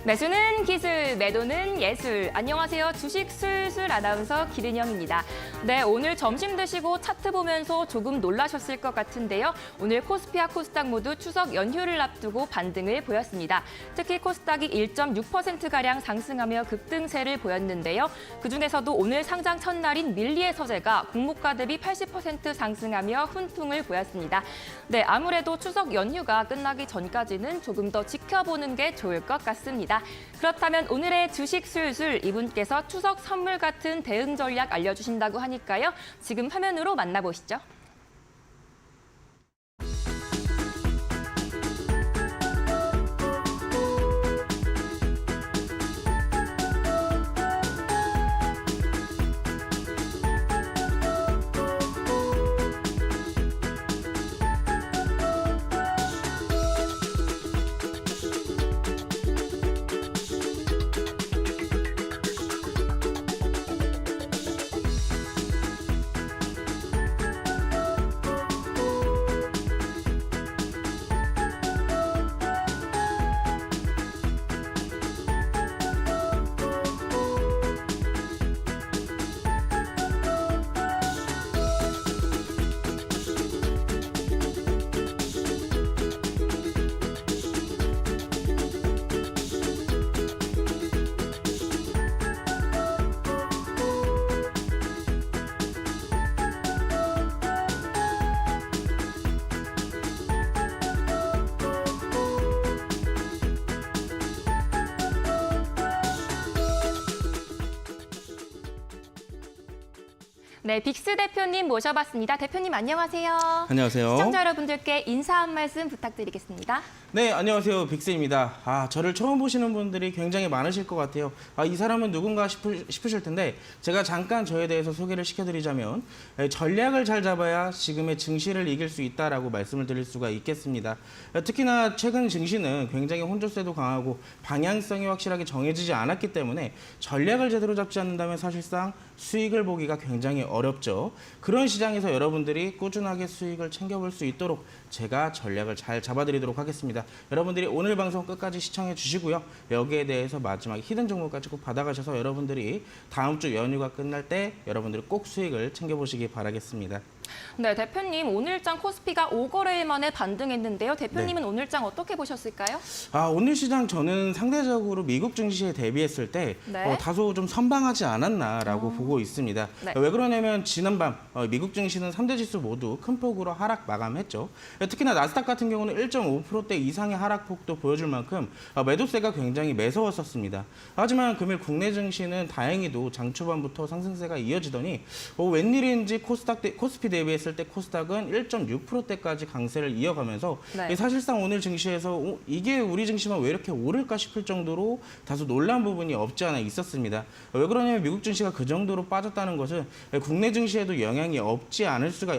매수는 기술, 매도는 예술. 안녕하세요. 주식 술술 아나운서 기른영입니다. 네, 오늘 점심 드시고 차트 보면서 조금 놀라셨을 것 같은데요. 오늘 코스피와 코스닥 모두 추석 연휴를 앞두고 반등을 보였습니다. 특히 코스닥이 1.6%가량 상승하며 급등세를 보였는데요. 그중에서도 오늘 상장 첫날인 밀리의 서재가 공모가 대비 80% 상승하며 훈풍을 보였습니다. 네, 아무래도 추석 연휴가 끝나기 전까지는 조금 더 지켜보는 게 좋을 것 같습니다. 그렇다면 오늘의 주식 술술 이분께서 추석 선물 같은 대응 전략 알려주신다고 하니까요. 지금 화면으로 만나보시죠. 네, 빅스 대표님 모셔봤습니다. 대표님 안녕하세요. 안녕하세요. 시청자 여러분들께 인사 한 말씀 부탁드리겠습니다. 네, 안녕하세요. 빅스입니다. 저를 처음 보시는 분들이 굉장히 많으실 것 같아요. 이 사람은 누군가 싶으실 텐데 제가 잠깐 저에 대해서 소개를 시켜드리자면 전략을 잘 잡아야 지금의 증시를 이길 수 있다라고 말씀을 드릴 수가 있겠습니다. 특히나 최근 증시는 굉장히 혼조세도 강하고 방향성이 확실하게 정해지지 않았기 때문에 전략을 제대로 잡지 않는다면 사실상 수익을 보기가 굉장히 어렵죠. 그런 시장에서 여러분들이 꾸준하게 수익을 챙겨볼 수 있도록 제가 전략을 잘 잡아드리도록 하겠습니다. 여러분들이 오늘 방송 끝까지 시청해 주시고요. 여기에 대해서 마지막에 히든 종목까지 꼭 받아가셔서 여러분들이 다음 주 연휴가 끝날 때 여러분들이 꼭 수익을 챙겨보시기 바라겠습니다. 네, 대표님 오늘장 코스피가 5거래일 만에 반등했는데요. 대표님은 네. 오늘장 어떻게 보셨을까요? 오늘 시장 저는 상대적으로 미국 증시에 대비했을 때 네. 다소 좀 선방하지 않았나라고 보고 있습니다. 네. 왜 그러냐면 지난밤 미국 증시는 3대 지수 모두 큰 폭으로 하락 마감했죠. 특히나 나스닥 같은 경우는 1.5% 이상의 하락폭도 보여줄 만큼 매도세가 굉장히 매서웠었습니다. 하지만 금일 국내 증시는 다행히도 장 초반부터 상승세가 이어지더니 웬일인지 코스피 대비했을 때 코스닥은 1.6%대까지 강세를 이어가면서 네. 사실상 오늘 증시에서 이게 우리 증시만 왜 이렇게 오를까 싶을 정도로 다소 놀란 부분이 없지 않아 있었습니다. 왜 그러냐면 미국 증시가 그 정도로 빠졌다는 것은 국내 증시에도 영향이 없지 않을 수가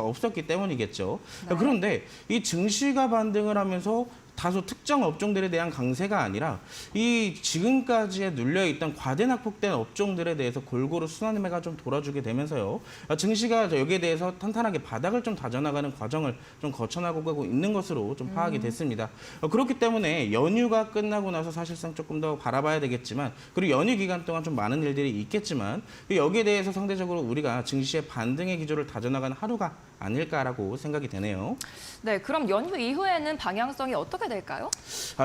없었기 때문이겠죠. 네. 그런데 이 증시가 반등을 하면서 다소 특정 업종들에 대한 강세가 아니라 이 지금까지에 눌려있던 과대 낙폭된 업종들에 대해서 골고루 순환매가 좀 돌아주게 되면서요. 증시가 여기에 대해서 탄탄하게 바닥을 좀 다져나가는 과정을 좀 거쳐나가고 있는 것으로 좀 파악이 됐습니다. 그렇기 때문에 연휴가 끝나고 나서 사실상 조금 더 바라봐야 되겠지만 그리고 연휴 기간 동안 좀 많은 일들이 있겠지만 여기에 대해서 상대적으로 우리가 증시의 반등의 기조를 다져나가는 하루가 아닐까라고 생각이 되네요. 네, 그럼 연휴 이후에는 방향성이 어떻게 될까요?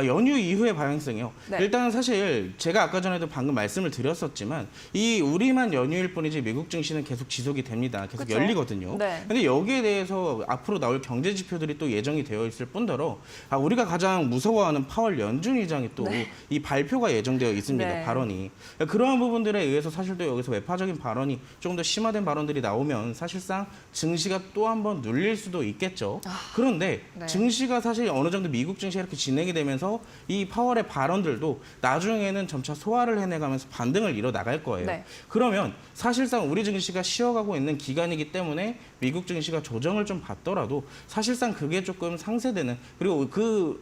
연휴 이후의 방향성이요. 네. 일단 사실 제가 아까 전에도 방금 말씀을 드렸었지만 이 우리만 연휴일 뿐이지 미국 증시는 계속 지속이 됩니다. 계속 그쵸? 열리거든요. 네. 근데 여기에 대해서 앞으로 나올 경제 지표들이 또 예정이 되어 있을 뿐더러 우리가 가장 무서워하는 파월 연준 의장이 또 이 발표가 예정되어 있습니다. 네. 발언이. 그러한 부분들에 의해서 사실 또 여기서 외파적인 발언이 조금 더 심화된 발언들이 나오면 사실상 증시가 또 한 번 눌릴 수도 있겠죠. 그런데 네. 증시가 사실 어느 정도 미국 증시가 이렇게 진행이 되면서 이 파월의 발언들도 나중에는 점차 소화를 해내가면서 반등을 이뤄 나갈 거예요. 네. 그러면 사실상 우리 증시가 쉬어가고 있는 기간이기 때문에 미국 증시가 조정을 좀 받더라도 사실상 그게 조금 상쇄되는 그리고 그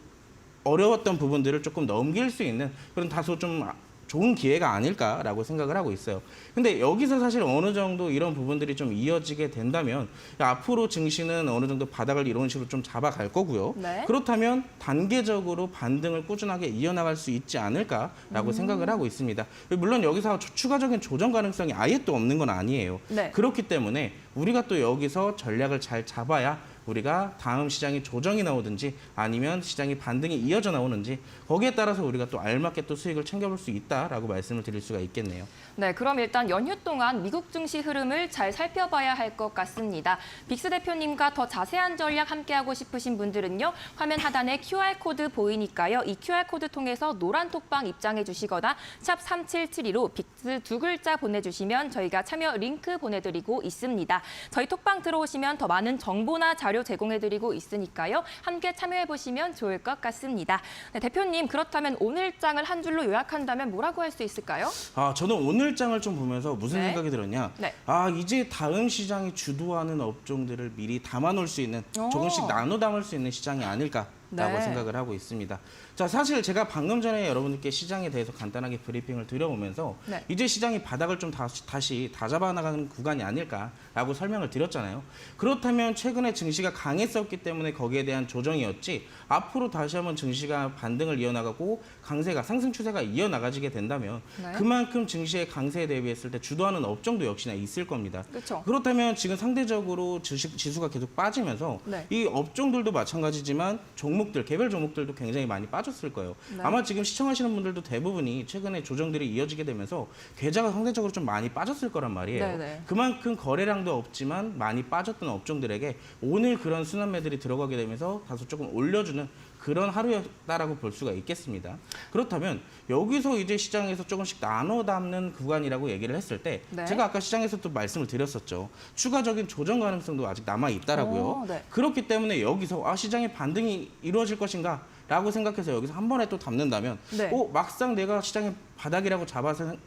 어려웠던 부분들을 조금 넘길 수 있는 그런 다소 좀 좋은 기회가 아닐까라고 생각을 하고 있어요. 근데 여기서 사실 어느 정도 이런 부분들이 좀 이어지게 된다면 앞으로 증시는 어느 정도 바닥을 이런 식으로 좀 잡아갈 거고요. 네. 그렇다면 단계적으로 반등을 꾸준하게 이어나갈 수 있지 않을까라고 생각을 하고 있습니다. 물론 여기서 추가적인 조정 가능성이 아예 또 없는 건 아니에요. 네. 그렇기 때문에 우리가 또 여기서 전략을 잘 잡아야 우리가 다음 시장이 조정이 나오든지 아니면 시장이 반등이 이어져 나오는지 거기에 따라서 우리가 또 알맞게 또 수익을 챙겨볼 수 있다라고 말씀을 드릴 수가 있겠네요. 네, 그럼 일단 연휴 동안 미국 증시 흐름을 잘 살펴봐야 할 것 같습니다. 빅스 대표님과 더 자세한 전략 함께하고 싶으신 분들은요. 화면 하단에 QR코드 보이니까요. 이 QR코드 통해서 노란 톡방 입장해 주시거나 샵 3772로 빅스 두 글자 보내주시면 저희가 참여 링크 보내드리고 있습니다. 저희 톡방 들어오시면 더 많은 정보나 자료 제공해드리고 있으니까요. 함께 참여해보시면 좋을 것 같습니다. 네, 대표님, 그렇다면 오늘장을 한 줄로 요약한다면 뭐라고 할 수 있을까요? 저는 오늘장을 좀 보면서 무슨 네. 생각이 들었냐. 네. 이제 다음 시장이 주도하는 업종들을 미리 담아놓을 수 있는 오. 조금씩 나눠 담을 수 있는 시장이 아닐까라고 네. 생각을 하고 있습니다. 자, 사실 제가 방금 전에 여러분들께 시장에 대해서 간단하게 브리핑을 드려보면서 네. 이제 시장이 바닥을 좀 다시 다잡아 나가는 구간이 아닐까라고 설명을 드렸잖아요. 그렇다면 최근에 증시가 강했었기 때문에 거기에 대한 조정이었지 앞으로 다시 한번 증시가 반등을 이어나가고 강세가 상승 추세가 이어나가지게 된다면 네. 그만큼 증시의 강세에 대비했을 때 주도하는 업종도 역시나 있을 겁니다. 그렇죠. 그렇다면 지금 상대적으로 지수가 계속 빠지면서 네. 이 업종들도 마찬가지지만 종목들, 개별 종목들도 굉장히 많이 빠졌을 거예요. 네. 아마 지금 시청하시는 분들도 대부분이 최근에 조정들이 이어지게 되면서 계좌가 상대적으로 좀 많이 빠졌을 거란 말이에요. 네네. 그만큼 거래량도 없지만 많이 빠졌던 업종들에게 오늘 그런 순환매들이 들어가게 되면서 다소 조금 올려주는 그런 하루였다라고 볼 수가 있겠습니다. 그렇다면 여기서 이제 시장에서 조금씩 나눠 담는 구간이라고 얘기를 했을 때 네. 제가 아까 시장에서 또 말씀을 드렸었죠. 추가적인 조정 가능성도 아직 남아 있다라고요. 오, 네. 그렇기 때문에 여기서 시장의 반등이 이루어질 것인가? 라고 생각해서 여기서 한 번에 또 담는다면 네. 막상 내가 시장의 바닥이라고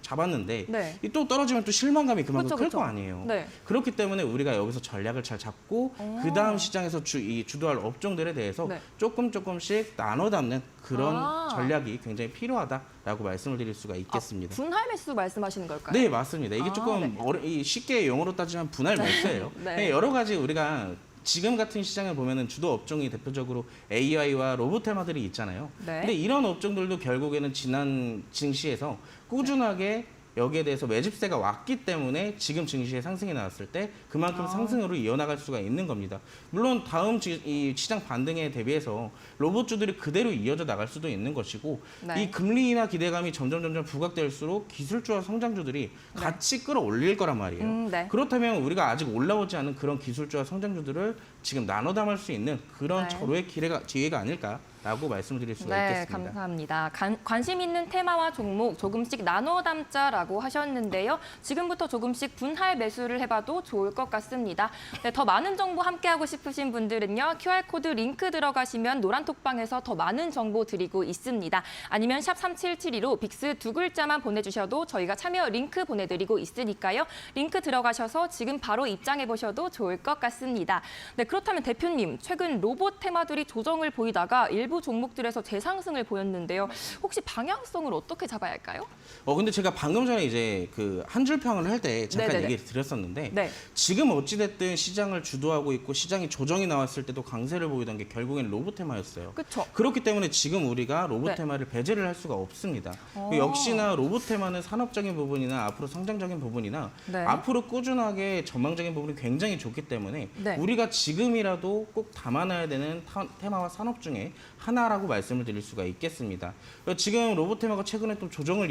잡았는데 네. 이 또 떨어지면 또 실망감이 그만큼 그쵸, 클 그쵸. 거 아니에요. 네. 그렇기 때문에 우리가 여기서 전략을 잘 잡고 그다음 시장에서 주도할 업종들에 대해서 네. 조금씩 나눠 담는 그런 아. 전략이 굉장히 필요하다라고 말씀을 드릴 수가 있겠습니다. 분할 매수 말씀하시는 걸까요? 네, 맞습니다. 이게 아, 조금 쉽게 영어로 따지면 분할 매수예요. 네. 여러 가지 우리가 지금 같은 시장을 보면은 주도 업종이 대표적으로 AI와 로봇 테마들이 있잖아요. 네. 근데 이런 업종들도 결국에는 지난 증시에서 꾸준하게 여기에 대해서 매집세가 왔기 때문에 지금 증시의 상승이 나왔을 때 그만큼 상승으로 이어나갈 수가 있는 겁니다. 물론 다음 이 시장 반등에 대비해서 로봇주들이 그대로 이어져 나갈 수도 있는 것이고 네. 이 금리나 기대감이 점점 부각될수록 기술주와 성장주들이 같이 끌어올릴 거란 말이에요. 네. 그렇다면 우리가 아직 올라오지 않은 그런 기술주와 성장주들을 지금 나눠 담을 수 있는 그런 네. 절호의 기회가 아닐까라고 말씀을 드릴 수가 네, 있겠습니다. 감사합니다. 관심 있는 테마와 종목 조금씩 나눠 담자라고 하셨는데요. 지금부터 조금씩 분할 매수를 해봐도 좋을 것 같습니다. 네, 더 많은 정보 함께하고 싶으신 분들은요. QR코드 링크 들어가시면 노란 톡방에서 더 많은 정보 드리고 있습니다. 아니면 샵 3772로 빅스 두 글자만 보내주셔도 저희가 참여 링크 보내드리고 있으니까요. 링크 들어가셔서 지금 바로 입장해보셔도 좋을 것 같습니다. 네, 그렇다면 대표님, 최근 로봇 테마들이 조정을 보이다가 일부 종목들에서 재상승을 보였는데요. 혹시 방향성을 어떻게 잡아야 할까요? 근데 제가 방금 전에 이제 그 한 줄 평을 할 때 잠깐 네네네. 얘기 드렸었는데 네. 지금 어찌됐든 시장을 주도하고 있고 시장이 조정이 나왔을 때도 강세를 보이던 게 결국엔 로봇 테마였어요. 그렇죠. 그렇기 때문에 지금 우리가 로봇 네. 테마를 배제를 할 수가 없습니다. 어. 역시나 로봇 테마는 산업적인 부분이나 앞으로 성장적인 부분이나 네. 앞으로 꾸준하게 전망적인 부분이 굉장히 좋기 때문에 네. 우리가 지금이라도 꼭 담아놔야 되는 테마와 산업 중에 하나라고 말씀을 드릴 수가 있겠습니다. 지금 로봇 테마가 최근에 또 조정을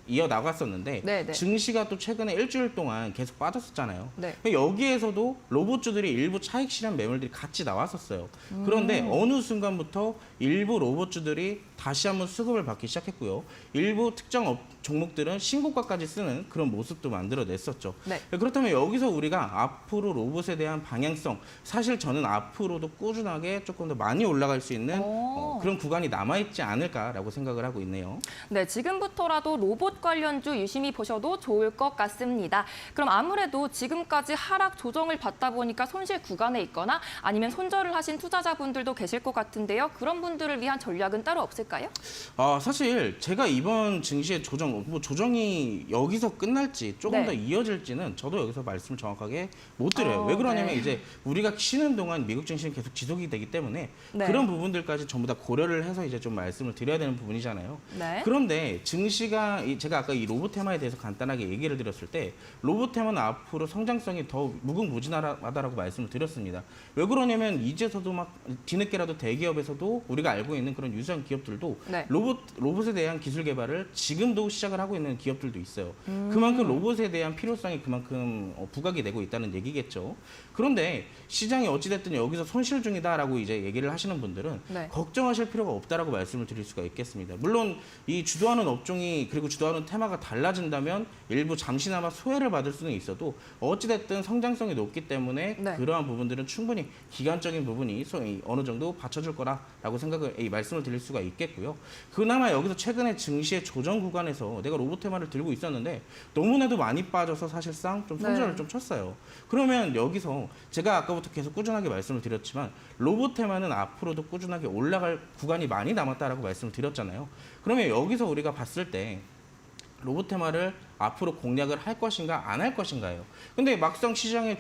이어나갔었는데 네네. 증시가 또 최근에 일주일 동안 계속 빠졌었잖아요. 네. 여기에서도 로봇주들이 일부 차익 실현 매물들이 같이 나왔었어요. 그런데 어느 순간부터 일부 로봇주들이 다시 한번 수급을 받기 시작했고요. 일부 특정 종목들은 신고가까지 쓰는 그런 모습도 만들어냈었죠. 네. 그렇다면 여기서 우리가 앞으로 로봇에 대한 방향성, 사실 저는 앞으로도 꾸준하게 조금 더 많이 올라갈 수 있는 그런 구간이 남아있지 않을까라고 생각을 하고 있네요. 네, 지금부터라도 로봇 관련주 유심히 보셔도 좋을 것 같습니다. 그럼 아무래도 지금까지 하락 조정을 받다 보니까 손실 구간에 있거나 아니면 손절을 하신 투자자분들도 계실 것 같은데요. 그런 분들을 위한 전략은 따로 없을까요? 있을까요? 사실 제가 이번 증시의 조정이 여기서 끝날지 조금 네. 더 이어질지는 저도 여기서 말씀을 정확하게 못 드려요. 왜 그러냐면 네. 이제 우리가 쉬는 동안 미국 증시는 계속 지속이 되기 때문에 네. 그런 부분들까지 전부 다 고려를 해서 이제 좀 말씀을 드려야 되는 부분이잖아요. 네. 그런데 증시가 제가 아까 이 로봇 테마에 대해서 간단하게 얘기를 드렸을 때 로봇 테마는 앞으로 성장성이 더 무궁무진하다라고 말씀을 드렸습니다. 왜 그러냐면 이제서도 막 뒤늦게라도 대기업에서도 우리가 알고 있는 그런 유사한 기업들도 네. 로봇에 대한 기술 개발을 지금도 시작을 하고 있는 기업들도 있어요. 그만큼 로봇에 대한 필요성이 그만큼 부각이 되고 있다는 얘기겠죠. 그런데 시장이 어찌됐든 여기서 손실 중이다라고 이제 얘기를 하시는 분들은 네. 걱정하실 필요가 없다라고 말씀을 드릴 수가 있겠습니다. 물론 이 주도하는 업종이 그리고 주도하는 테마가 달라진다면 일부 잠시나마 소외를 받을 수는 있어도 어찌됐든 성장성이 높기 때문에 네. 그러한 부분들은 충분히 기간적인 부분이 어느 정도 받쳐줄 거라라고 말씀을 드릴 수가 있겠고요. 그나마 여기서 최근에 증시의 조정 구간에서 내가 로봇 테마를 들고 있었는데 너무나도 많이 빠져서 사실상 좀 손절을 네. 좀 쳤어요. 그러면 여기서 제가 아까부터 계속 꾸준하게 말씀을 드렸지만 로봇 테마는 앞으로도 꾸준하게 올라갈 구간이 많이 남았다라고 말씀을 드렸잖아요. 그러면 여기서 우리가 봤을 때 로봇 테마를 앞으로 공략을 할 것인가 안 할 것인가요. 근데 막상 시장의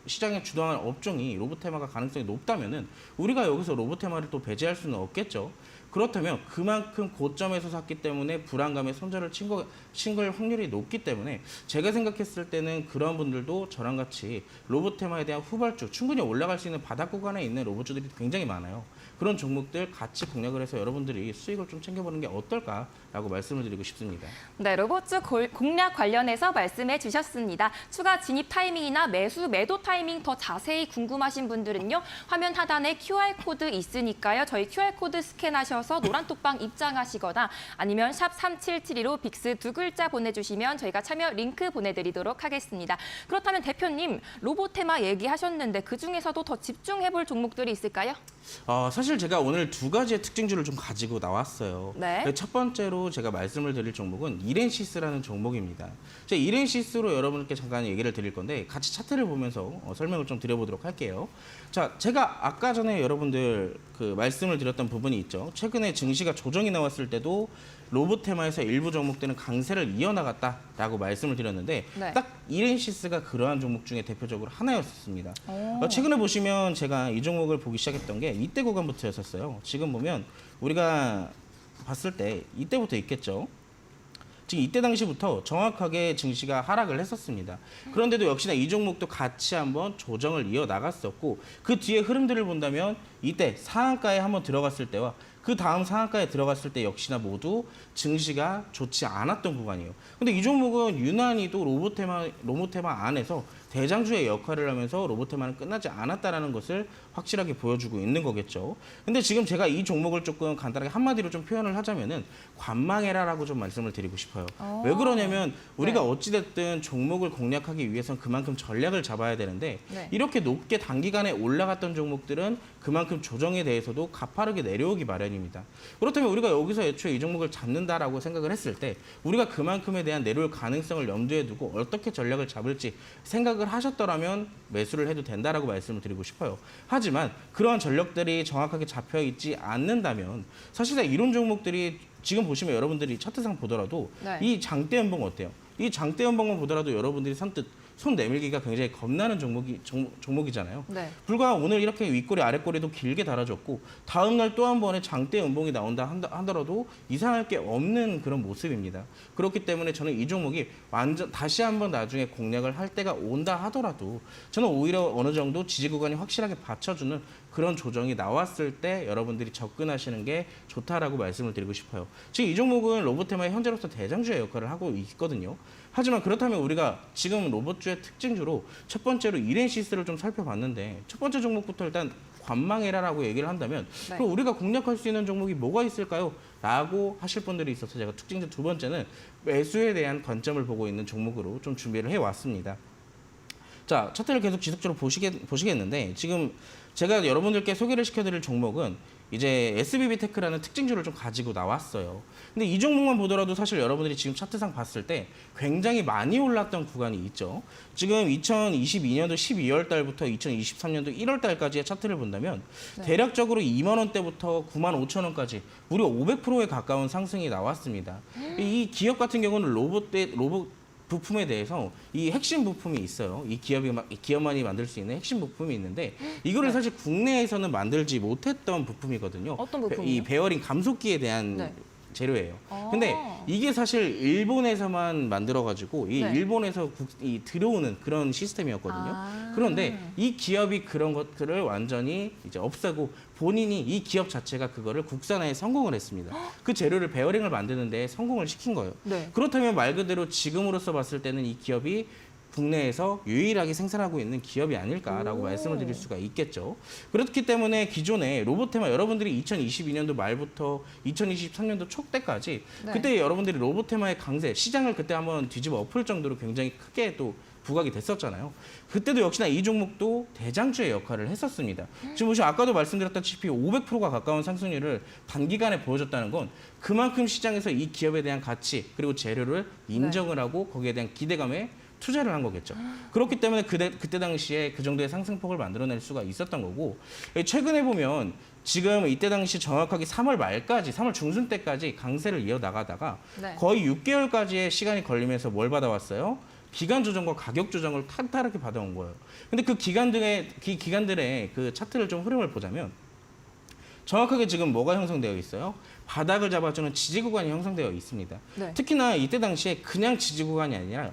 시장에 주도하는 업종이 로봇 테마가 가능성이 높다면은 우리가 여기서 로봇 테마를 또 배제할 수는 없겠죠. 그렇다면 그만큼 고점에서 샀기 때문에 불안감에 손절을 친 걸 확률이 높기 때문에 제가 생각했을 때는 그런 분들도 저랑 같이 로봇 테마에 대한 후발주 충분히 올라갈 수 있는 바닥 구간에 있는 로봇주들이 굉장히 많아요. 그런 종목들 같이 공략을 해서 여러분들이 수익을 좀 챙겨보는 게 어떨까라고 말씀을 드리고 싶습니다. 네, 로봇주 공략 관련해서 말씀해 주셨습니다. 추가 진입 타이밍이나 매도 타이밍 더 자세히 궁금하신 분들은요. 화면 하단에 QR코드 있으니까요. 저희 QR코드 스캔하셔서 노란톡방 입장하시거나 아니면 샵 3772로 빅스 두 글자 보내주시면 저희가 참여 링크 보내드리도록 하겠습니다. 그렇다면 대표님, 로봇 테마 얘기하셨는데 그중에서도 더 집중해볼 종목들이 있을까요? 사실 제가 오늘 두 가지의 특징주를 좀 가지고 나왔어요. 네. 첫 번째로 제가 말씀을 드릴 종목은 이렌시스라는 종목입니다. 제가 이렌시스로 여러분께 잠깐 얘기를 드릴 건데 같이 차트를 보면서 설명을 좀 드려보도록 할게요. 자, 제가 아까 전에 여러분들 말씀을 드렸던 부분이 있죠. 최근에 증시가 조정이 나왔을 때도 로봇 테마에서 일부 종목들은 강세를 이어나갔다라고 말씀을 드렸는데 네. 딱 이렌시스가 그러한 종목 중에 대표적으로 하나였습니다. 최근에 보시면 제가 이 종목을 보기 시작했던 게 이때 구간부터였었어요. 지금 보면 우리가 봤을 때 이때부터 있겠죠. 지금 이때 당시부터 정확하게 증시가 하락을 했었습니다. 그런데도 역시나 이 종목도 같이 한번 조정을 이어나갔었고 그 뒤에 흐름들을 본다면 이때 상한가에 한번 들어갔을 때와 그 다음 상한가에 들어갔을 때 역시나 모두 증시가 좋지 않았던 구간이에요. 근데 이 종목은 유난히도 로봇 테마 안에서 대장주의 역할을 하면서 로봇 테마는 끝나지 않았다라는 것을 확실하게 보여주고 있는 거겠죠. 근데 지금 제가 이 종목을 조금 간단하게 한마디로 좀 표현을 하자면은 관망해라라고 좀 말씀을 드리고 싶어요. 왜 그러냐면 우리가 네. 어찌됐든 종목을 공략하기 위해서는 그만큼 전략을 잡아야 되는데 네. 이렇게 높게 단기간에 올라갔던 종목들은 그만큼 조정에 대해서도 가파르게 내려오기 마련입니다. 그렇다면 우리가 여기서 애초에 이 종목을 잡는다라고 생각을 했을 때 우리가 그만큼에 대한 내려올 가능성을 염두에 두고 어떻게 전략을 잡을지 생각을 하셨더라면 매수를 해도 된다라고 말씀을 드리고 싶어요. 하지만 그러한 전략들이 정확하게 잡혀 있지 않는다면 사실상 이런 종목들이 지금 보시면 여러분들이 차트상 보더라도 네. 이 장대 연봉 어때요? 이 장대 연봉만 보더라도 여러분들이 선뜻 손 내밀기가 굉장히 겁나는 종목이잖아요. 네. 불과 오늘 이렇게 윗꼬리 아랫꼬리도 길게 달아줬고 다음 날 또 한 번의 장대 연봉이 나온다 하더라도 이상할 게 없는 그런 모습입니다. 그렇기 때문에 저는 이 종목이 완전 다시 한번 나중에 공략을 할 때가 온다 하더라도 저는 오히려 어느 정도 지지 구간이 확실하게 받쳐주는 그런 조정이 나왔을 때 여러분들이 접근하시는 게 좋다라고 말씀을 드리고 싶어요. 지금 이 종목은 로봇테마의 현재로서 대장주의 역할을 하고 있거든요. 하지만 그렇다면 우리가 지금 로봇주의 특징주로 첫 번째로 이렌시스를 좀 살펴봤는데 첫 번째 종목부터 일단 관망해라라고 얘기를 한다면 네. 그럼 우리가 공략할 수 있는 종목이 뭐가 있을까요? 라고 하실 분들이 있어서 제가 특징주 두 번째는 매수에 대한 관점을 보고 있는 종목으로 좀 준비를 해왔습니다. 자, 차트를 계속 지속적으로 보시겠는데 지금 제가 여러분들께 소개를 시켜드릴 종목은 이제 SBB테크라는 특징주를 좀 가지고 나왔어요. 근데 이 종목만 보더라도 사실 여러분들이 지금 차트상 봤을 때 굉장히 많이 올랐던 구간이 있죠. 지금 2022년도 12월 달부터 2023년도 1월 달까지의 차트를 본다면 네. 대략적으로 2만 원대부터 9만 5천 원까지 무려 500%에 가까운 상승이 나왔습니다. 이 기업 같은 경우는 로봇 부품에 대해서 이 핵심 부품이 있어요. 이 기업만이 만들 수 있는 핵심 부품이 있는데 이거를 네. 사실 국내에서는 만들지 못했던 부품이거든요. 어떤 부품이요? 이 베어링 감속기에 대한 네. 재료예요. 아. 근데 이게 사실 일본에서만 만들어가지고 이 네. 일본에서 들어오는 그런 시스템이었거든요. 아. 그런데 이 기업이 그런 것들을 완전히 이제 없애고 본인이 이 기업 자체가 그거를 국산화에 성공을 했습니다. 그 재료를 베어링을 만드는 데 성공을 시킨 거예요. 네. 그렇다면 말 그대로 지금으로서 봤을 때는 이 기업이 국내에서 유일하게 생산하고 있는 기업이 아닐까라고 오. 말씀을 드릴 수가 있겠죠. 그렇기 때문에 기존에 로보테마 여러분들이 2022년도 말부터 2023년도 초 때까지 네. 그때 여러분들이 로보테마의 강세, 시장을 그때 한번 뒤집어 엎을 정도로 굉장히 크게 또 부각이 됐었잖아요. 그때도 역시나 이 종목도 대장주의 역할을 했었습니다. 지금 보시면 아까도 말씀드렸다시피 500%가 가까운 상승률을 단기간에 보여줬다는 건 그만큼 시장에서 이 기업에 대한 가치 그리고 재료를 인정을 하고 거기에 대한 기대감에 투자를 한 거겠죠. 그렇기 때문에 그때 당시에 그 정도의 상승폭을 만들어낼 수가 있었던 거고 최근에 보면 지금 이때 당시 정확하게 3월 말까지 3월 중순 때까지 강세를 이어나가다가 네. 거의 6개월까지의 시간이 걸리면서 뭘 받아왔어요? 기간 조정과 가격 조정을 탄탄하게 받아온 거예요. 근데 그 기간들의 그 차트를 좀 흐름을 보자면 정확하게 지금 뭐가 형성되어 있어요? 바닥을 잡아주는 지지 구간이 형성되어 있습니다. 네. 특히나 이때 당시에 그냥 지지 구간이 아니라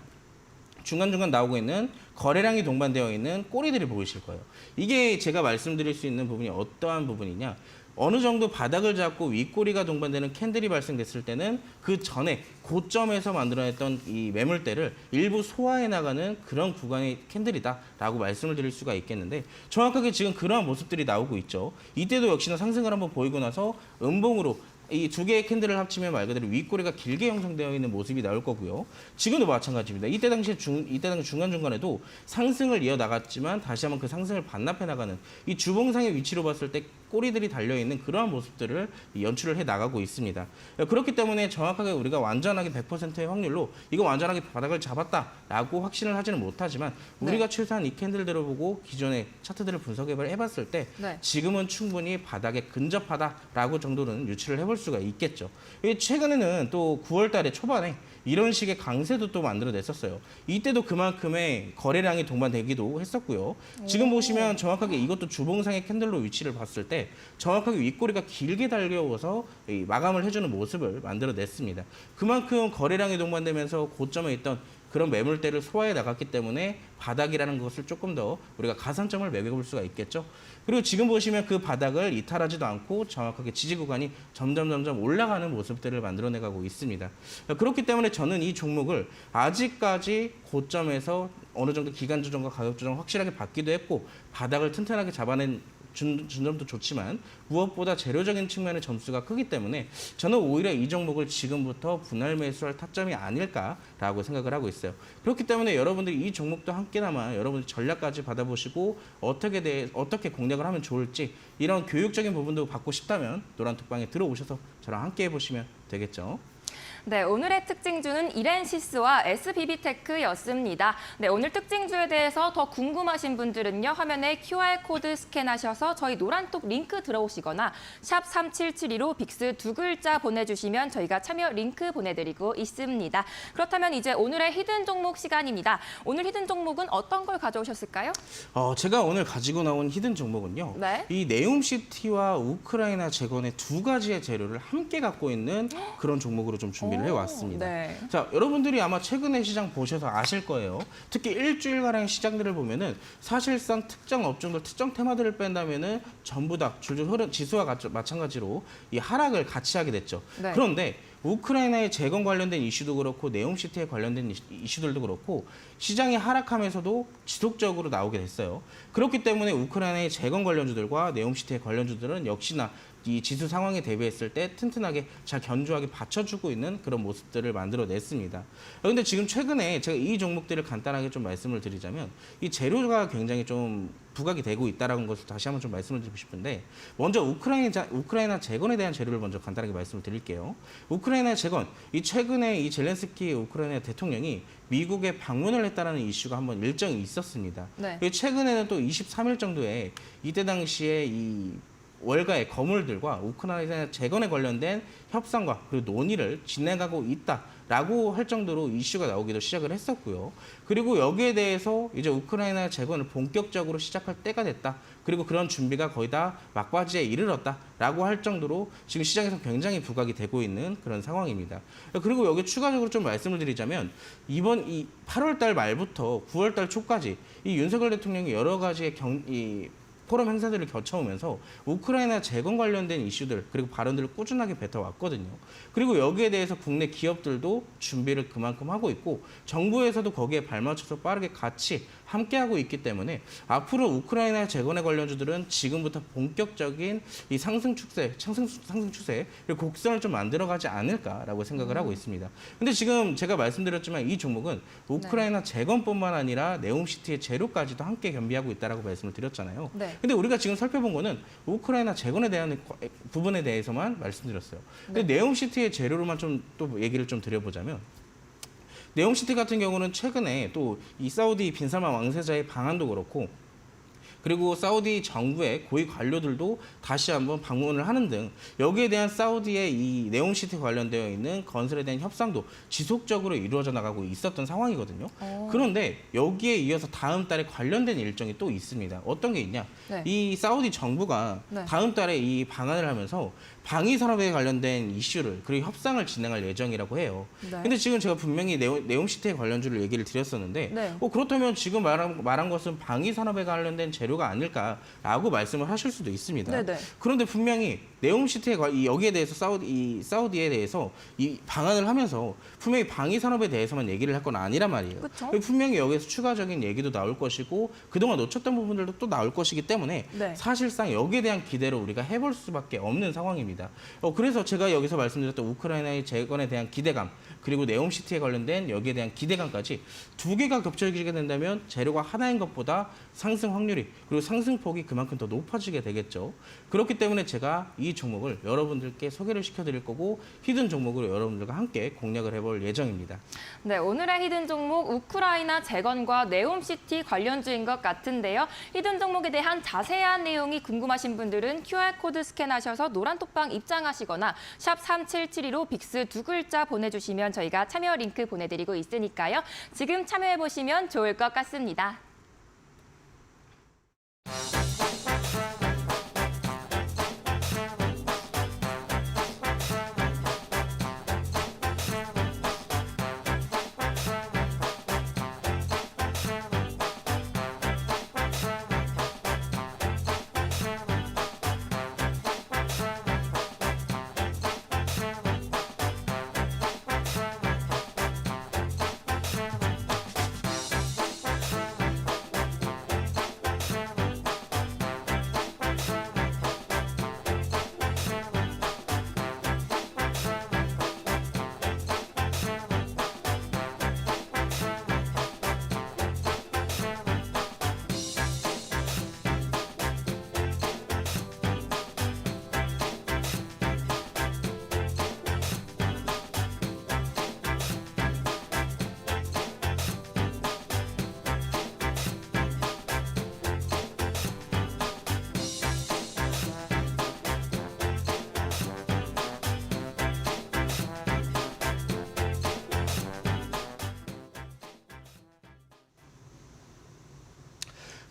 중간중간 나오고 있는 거래량이 동반되어 있는 꼬리들이 보이실 거예요. 이게 제가 말씀드릴 수 있는 부분이 어떠한 부분이냐. 어느 정도 바닥을 잡고 윗꼬리가 동반되는 캔들이 발생됐을 때는 그 전에 고점에서 만들어냈던 이 매물대를 일부 소화해 나가는 그런 구간의 캔들이다라고 말씀을 드릴 수가 있겠는데 정확하게 지금 그러한 모습들이 나오고 있죠. 이때도 역시나 상승을 한번 보이고 나서 음봉으로 이 두 개의 캔들을 합치면 말 그대로 윗꼬리가 길게 형성되어 있는 모습이 나올 거고요. 지금도 마찬가지입니다. 이때 당시 중간중간에도 상승을 이어나갔지만 다시 한번 그 상승을 반납해 나가는 이 주봉상의 위치로 봤을 때 꼬리들이 달려있는 그러한 모습들을 연출을 해 나가고 있습니다. 그렇기 때문에 정확하게 우리가 완전하게 100%의 확률로 이거 완전하게 바닥을 잡았다라고 확신을 하지는 못하지만 우리가 최소한 이 캔들들을 보고 기존의 차트들을 분석을 해봤을 때 네. 지금은 충분히 바닥에 근접하다라고 정도는 유추를 해볼 수가 있겠죠. 최근에는 또 9월 달에 초반에 이런 식의 강세도 또 만들어냈었어요. 이때도 그만큼의 거래량이 동반되기도 했었고요. 지금 보시면 정확하게 이것도 주봉상의 캔들로 위치를 봤을 때 정확하게 윗꼬리가 길게 달려와서 이 마감을 해주는 모습을 만들어냈습니다. 그만큼 거래량이 동반되면서 고점에 있던 그런 매물대를 소화해 나갔기 때문에 바닥이라는 것을 조금 더 우리가 가산점을 매겨볼 수가 있겠죠. 그리고 지금 보시면 그 바닥을 이탈하지도 않고 정확하게 지지 구간이 점점 올라가는 모습들을 만들어내가고 있습니다. 그렇기 때문에 저는 이 종목을 아직까지 고점에서 어느 정도 기간 조정과 가격 조정 확실하게 받기도 했고 바닥을 튼튼하게 잡아낸 점도 좋지만 무엇보다 재료적인 측면의 점수가 크기 때문에 저는 오히려 이 종목을 지금부터 분할 매수할 타점이 아닐까라고 생각을 하고 있어요. 그렇기 때문에 여러분들이 이 종목도 함께나마 여러분들 전략까지 받아보시고 어떻게 공략을 하면 좋을지 이런 교육적인 부분도 받고 싶다면 노란톡방에 들어오셔서 저랑 함께 해보시면 되겠죠. 네, 오늘의 특징주는 이렌시스와 SBB테크였습니다. 네, 오늘 특징주에 대해서 더 궁금하신 분들은요. 화면에 QR코드 스캔하셔서 저희 노란톡 링크 들어오시거나 샵 3772로 빅스 두 글자 보내주시면 저희가 참여 링크 보내드리고 있습니다. 그렇다면 이제 오늘의 히든 종목 시간입니다. 오늘 히든 종목은 어떤 걸 가져오셨을까요? 제가 오늘 가지고 나온 히든 종목은요. 네. 이 네옴시티와 우크라이나 재건의 두 가지의 재료를 함께 갖고 있는 그런 종목으로 좀 준비를 해왔습니다. 네. 자, 여러분들이 아마 최근에 시장 보셔서 아실 거예요. 특히 일주일가량 시장들을 보면은 사실상 특정 업종들, 특정 테마들을 뺀다면은 전부 다 줄줄 흐른 지수와 마찬가지로 이 하락을 같이 하게 됐죠. 네. 그런데 우크라이나의 재건 관련된 이슈도 그렇고 네옴시티에 관련된 이슈들도 그렇고 시장이 하락하면서도 지속적으로 나오게 됐어요. 그렇기 때문에 우크라이나의 재건 관련주들과 네옴시티의 관련주들은 역시나 이 지수 상황에 대비했을 때 튼튼하게 잘 견조하게 받쳐주고 있는 그런 모습들을 만들어냈습니다. 그런데 지금 최근에 제가 이 종목들을 간단하게 좀 말씀을 드리자면 이 재료가 굉장히 좀 부각이 되고 있다는 것을 다시 한번 좀 말씀을 드리고 싶은데 먼저 우크라이나 재건에 대한 재료를 먼저 간단하게 말씀을 드릴게요. 우크라이나 재건, 이 최근에 이 젤렌스키 우크라이나 대통령이 미국에 방문을 했다는 이슈가 한번 일정이 있었습니다. 네. 최근에는 또 23일 정도에 이때 당시에 이 월가의 거물들과 우크라이나 재건에 관련된 협상과 그리고 논의를 진행하고 있다라고 할 정도로 이슈가 나오기도 시작을 했었고요. 그리고 여기에 대해서 이제 우크라이나 재건을 본격적으로 시작할 때가 됐다. 그리고 그런 준비가 거의 다 막바지에 이르렀다라고 할 정도로 지금 시장에서 굉장히 부각이 되고 있는 그런 상황입니다. 그리고 여기 추가적으로 좀 말씀을 드리자면 이번 이 8월 달 말부터 9월 달 초까지 이 윤석열 대통령이 여러 가지의 포럼 행사들을 거쳐오면서 우크라이나 재건 관련된 이슈들 그리고 발언들을 꾸준하게 뱉어왔거든요. 그리고 여기에 대해서 국내 기업들도 준비를 그만큼 하고 있고 정부에서도 거기에 발맞춰서 빠르게 같이 함께하고 있기 때문에 앞으로 우크라이나 재건에 관련주들은 지금부터 본격적인 이 상승 추세 그리고 곡선을 좀 만들어가지 않을까라고 생각을 하고 있습니다. 근데 지금 제가 말씀드렸지만 이 종목은 우크라이나 재건뿐만 아니라 네옴시티의 재료까지도 함께 겸비하고 있다라고 말씀을 드렸잖아요. 네. 근데 우리가 지금 살펴본 거는 우크라이나 재건에 대한 부분에 대해서만 말씀드렸어요. 근데 네옴시티의 재료로만 좀 또 얘기를 좀 드려보자면 네옴시티 같은 경우는 최근에 또 이 사우디 빈살만 왕세자의 방한도 그렇고 그리고 사우디 정부의 고위 관료들도 다시 한번 방문을 하는 등 여기에 대한 사우디의 이 네옴시티 관련되어 있는 건설에 대한 협상도 지속적으로 이루어져 나가고 있었던 상황이거든요. 그런데 여기에 이어서 다음 달에 관련된 일정이 또 있습니다. 어떤 게 있냐? 네. 이 사우디 정부가 네. 다음 달에 이 방한을 하면서 방위 산업에 관련된 이슈를 그리고 협상을 진행할 예정이라고 해요. 네. 근데 지금 제가 분명히 네옴시티의 관련주를 얘기를 드렸었는데 네. 그렇다면 지금 말한 것은 방위 산업에 관련된 재료가 아닐까라고 말씀을 하실 수도 있습니다. 네네. 그런데 분명히 네옴시티의 여기에 대해서 사우디에 대해서 이 방한을 하면서 분명히 방위 산업에 대해서만 얘기를 할 건 아니란 말이에요. 그쵸? 분명히 여기에서 추가적인 얘기도 나올 것이고 그동안 놓쳤던 부분들도 또 나올 것이기 때문에 네. 사실상 여기에 대한 기대를 우리가 해볼 수밖에 없는 상황입니다. 그래서 제가 여기서 말씀드렸던 우크라이나의 재건에 대한 기대감 그리고 네옴시티에 관련된 여기에 대한 기대감까지 두 개가 겹쳐지게 된다면 재료가 하나인 것보다 상승 확률이 그리고 상승폭이 그만큼 더 높아지게 되겠죠. 그렇기 때문에 제가 이 종목을 여러분들께 소개를 시켜드릴 거고 히든 종목으로 여러분들과 함께 공략을 해볼 예정입니다. 네, 오늘의 히든 종목 우크라이나 재건과 네옴시티 관련주인 것 같은데요. 히든 종목에 대한 자세한 내용이 궁금하신 분들은 QR코드 스캔하셔서 노란톡방 입장하시거나 샵 3772로 빅스 두 글자 보내주시면 저희가 참여 링크 보내드리고 있으니까요. 지금 참여해보시면 좋을 것 같습니다.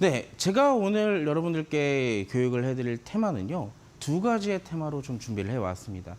네, 제가 오늘 여러분들께 교육을 해드릴 테마는요. 두 가지의 테마로 좀 준비를 해왔습니다.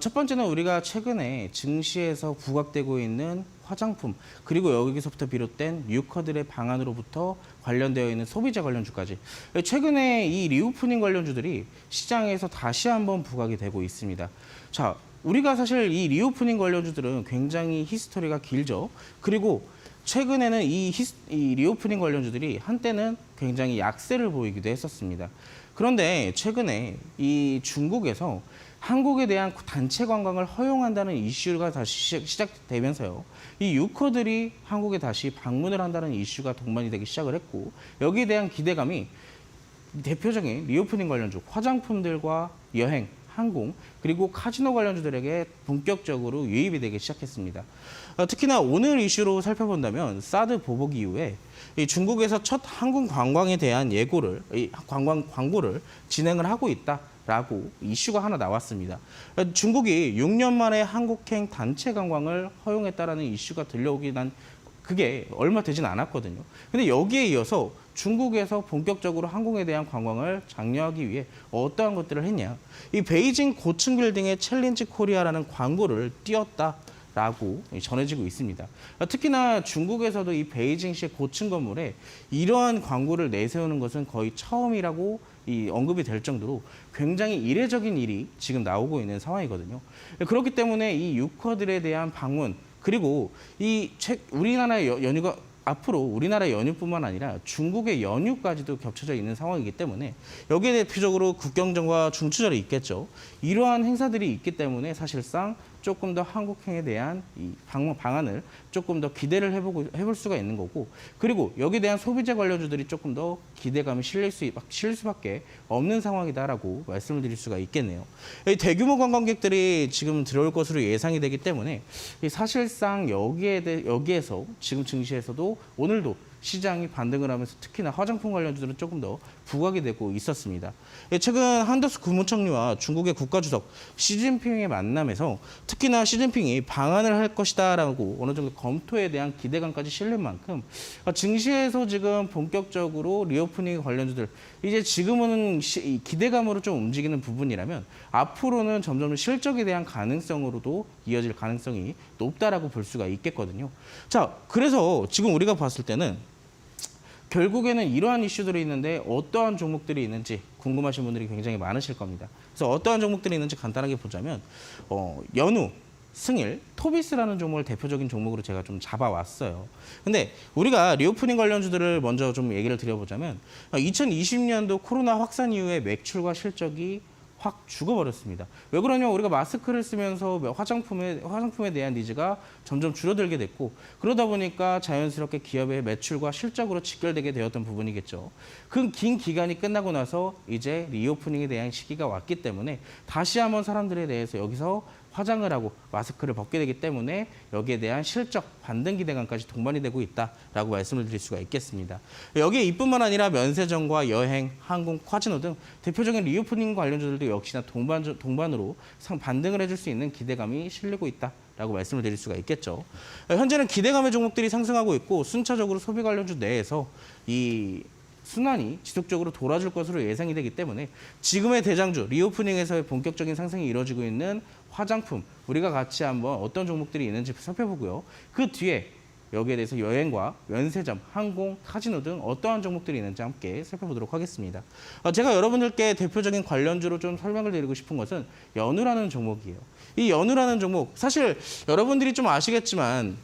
첫 번째는 우리가 최근에 증시에서 부각되고 있는 화장품 그리고 여기서부터 비롯된 뉴커들의 방안으로부터 관련되어 있는 소비자 관련주까지 최근에 이 리오프닝 관련주들이 시장에서 다시 한번 부각이 되고 있습니다. 자, 우리가 사실 이 리오프닝 관련주들은 굉장히 히스토리가 길죠. 그리고 최근에는 이 리오프닝 관련주들이 한때는 굉장히 약세를 보이기도 했었습니다. 그런데 최근에 이 중국에서 한국에 대한 단체 관광을 허용한다는 이슈가 다시 시작되면서요. 이 유커들이 한국에 다시 방문을 한다는 이슈가 동반이 되기 시작을 했고, 여기에 대한 기대감이 대표적인 리오프닝 관련주, 화장품들과 여행, 항공, 그리고 카지노 관련주들에게 본격적으로 유입이 되기 시작했습니다. 특히나 오늘 이슈로 살펴본다면 사드 보복 이후에 이 중국에서 첫 항공 관광에 대한 관광 광고를 진행을 하고 있다라고 이슈가 하나 나왔습니다. 중국이 6년 만에 한국행 단체 관광을 허용했다라는 이슈가 들려오긴 한 그게 얼마 되진 않았거든요. 근데 여기에 이어서 중국에서 본격적으로 항공에 대한 관광을 장려하기 위해 어떠한 것들을 했냐. 이 베이징 고층 빌딩의 챌린지 코리아라는 광고를 띄웠다라고 전해지고 있습니다. 특히나 중국에서도 이 베이징시의 고층 건물에 이러한 광고를 내세우는 것은 거의 처음이라고 언급이 될 정도로 굉장히 이례적인 일이 지금 나오고 있는 상황이거든요. 그렇기 때문에 이 유커들에 대한 방문, 그리고 우리나라의 연휴가 앞으로 우리나라 연휴뿐만 아니라 중국의 연휴까지도 겹쳐져 있는 상황이기 때문에 여기에 대표적으로 국경전과 중추절이 있겠죠. 이러한 행사들이 있기 때문에 사실상 조금 더 한국행에 대한 이 방안을 조금 더 기대를 해볼 수가 있는 거고, 그리고 여기에 대한 소비재 관련주들이 조금 더 기대감이 실릴 수밖에 없는 상황이다라고 말씀을 드릴 수가 있겠네요. 대규모 관광객들이 지금 들어올 것으로 예상이 되기 때문에 사실상 여기에서 지금 증시에서도 오늘도 시장이 반등을 하면서 특히나 화장품 관련주들은 조금 더 부각이 되고 있었습니다. 최근 한더스 국무총리와 중국의 국가주석 시진핑의 만남에서 특히나 시진핑이 방한을 할 것이다라고 어느 정도 검토에 대한 기대감까지 실린 만큼 증시에서 지금 본격적으로 리오프닝 관련주들 이제 지금은 기대감으로 좀 움직이는 부분이라면 앞으로는 점점 실적에 대한 가능성으로도 이어질 가능성이 높다라고 볼 수가 있겠거든요. 자, 그래서 지금 우리가 봤을 때는 결국에는 이러한 이슈들이 있는데 어떠한 종목들이 있는지 궁금하신 분들이 굉장히 많으실 겁니다. 그래서 어떠한 종목들이 있는지 간단하게 보자면 연우, 승일, 토비스라는 종목을 대표적인 종목으로 제가 좀 잡아왔어요. 근데 우리가 리오프닝 관련주들을 먼저 좀 얘기를 드려보자면 2020년도 코로나 확산 이후에 매출과 실적이 확 죽어버렸습니다. 왜 그러냐면 우리가 마스크를 쓰면서 화장품에 대한 니즈가 점점 줄어들게 됐고, 그러다 보니까 자연스럽게 기업의 매출과 실적으로 직결되게 되었던 부분이겠죠. 그 긴 기간이 끝나고 나서 이제 리오프닝에 대한 시기가 왔기 때문에 다시 한번 사람들에 대해서 여기서 화장을 하고 마스크를 벗게 되기 때문에 여기에 대한 실적 반등 기대감까지 동반이 되고 있다라고 말씀을 드릴 수가 있겠습니다. 여기에 이뿐만 아니라 면세점과 여행, 항공, 카지노 등 대표적인 리오프닝 관련주들도 역시나 동반으로 반등을 해줄 수 있는 기대감이 실리고 있다라고 말씀을 드릴 수가 있겠죠. 현재는 기대감의 종목들이 상승하고 있고 순차적으로 소비 관련주 내에서 이 순환이 지속적으로 돌아줄 것으로 예상이 되기 때문에 지금의 대장주 리오프닝에서의 본격적인 상승이 이루어지고 있는 화장품, 우리가 같이 한번 어떤 종목들이 있는지 살펴보고요. 그 뒤에 여기에 대해서 여행과 면세점, 항공, 카지노 등 어떠한 종목들이 있는지 함께 살펴보도록 하겠습니다. 제가 여러분들께 대표적인 관련주로 좀 설명을 드리고 싶은 것은 연우라는 종목이에요. 이 연우라는 종목, 사실 여러분들이 좀 아시겠지만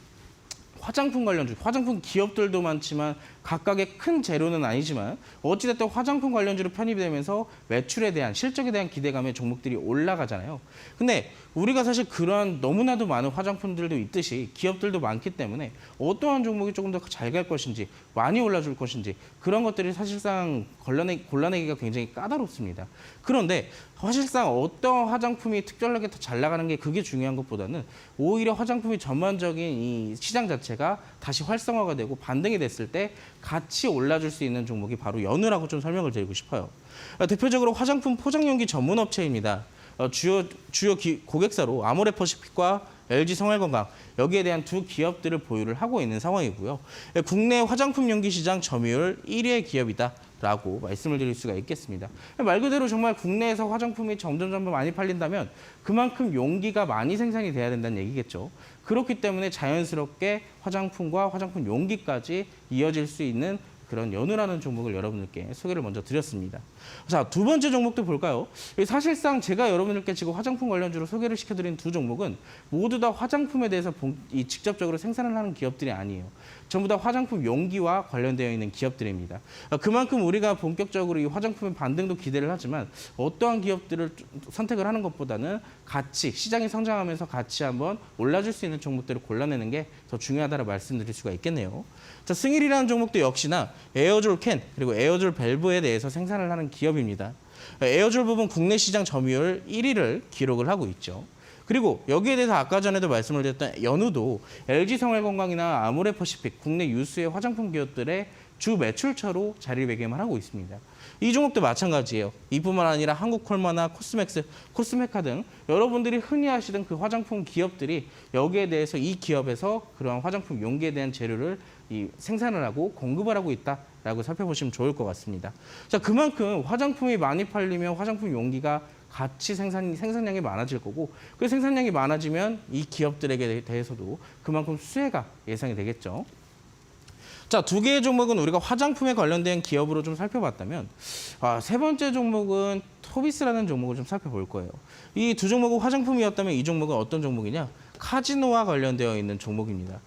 화장품 관련주, 화장품 기업들도 많지만 각각의 큰 재료는 아니지만 어찌됐든 화장품 관련주로 편입이 되면서 매출에 대한 실적에 대한 기대감의 종목들이 올라가잖아요. 근데 우리가 사실 그러한 너무나도 많은 화장품들도 있듯이 기업들도 많기 때문에 어떠한 종목이 조금 더 잘 갈 것인지 많이 올라줄 것인지 그런 것들이 사실상 골라내기가 굉장히 까다롭습니다. 그런데 사실상 어떤 화장품이 특별하게 더 잘 나가는 게 그게 중요한 것보다는 오히려 화장품이 전반적인 이 시장 자체가 다시 활성화가 되고 반등이 됐을 때 같이 올라줄 수 있는 종목이 바로 연우라고 좀 설명을 드리고 싶어요. 대표적으로 화장품 포장용기 전문 업체입니다. 주요 고객사로 아모레퍼시픽과 LG 생활건강 여기에 대한 두 기업들을 보유를 하고 있는 상황이고요. 국내 화장품 용기 시장 점유율 1위의 기업이다라고 말씀을 드릴 수가 있겠습니다. 말 그대로 정말 국내에서 화장품이 점점 많이 팔린다면 그만큼 용기가 많이 생산이 돼야 된다는 얘기겠죠. 그렇기 때문에 자연스럽게 화장품과 화장품 용기까지 이어질 수 있는 그런 연우라는 종목을 여러분들께 소개를 먼저 드렸습니다. 자, 두 번째 종목도 볼까요? 사실상 제가 여러분들께 지금 화장품 관련주로 소개를 시켜드린 두 종목은 모두 다 화장품에 대해서 직접적으로 생산을 하는 기업들이 아니에요. 전부 다 화장품 용기와 관련되어 있는 기업들입니다. 그만큼 우리가 본격적으로 이 화장품의 반등도 기대를 하지만 어떠한 기업들을 선택을 하는 것보다는 같이 시장이 성장하면서 같이 한번 올라줄 수 있는 종목들을 골라내는 게 더 중요하다고 말씀드릴 수가 있겠네요. 자, 승일이라는 종목도 역시나 에어졸 캔 그리고 에어졸 밸브에 대해서 생산을 하는 기업입니다. 에어졸 부분 국내 시장 점유율 1위를 기록을 하고 있죠. 그리고 여기에 대해서 아까 전에도 말씀을 드렸던 연우도 LG생활건강이나 아모레퍼시픽 국내 유수의 화장품 기업들의 주 매출처로 자리매김을 하고 있습니다. 이 종목도 마찬가지예요. 이뿐만 아니라 한국콜마나 코스맥스, 코스메카 등 여러분들이 흔히 아시던 그 화장품 기업들이 여기에 대해서 이 기업에서 그러한 화장품 용기에 대한 재료를 생산을 하고 공급을 하고 있다라고 살펴보시면 좋을 것 같습니다. 자, 그만큼 화장품이 많이 팔리면 화장품 용기가 같이 생산량이 많아질 거고 그 생산량이 많아지면 이 기업들에게 대해서도 그만큼 수혜가 예상이 되겠죠. 자, 두 개의 종목은 우리가 화장품에 관련된 기업으로 좀 살펴봤다면 세 번째 종목은 토비스라는 종목을 좀 살펴볼 거예요. 이 두 종목은 화장품이었다면 이 종목은 어떤 종목이냐? 카지노와 관련되어 있는 종목입니다.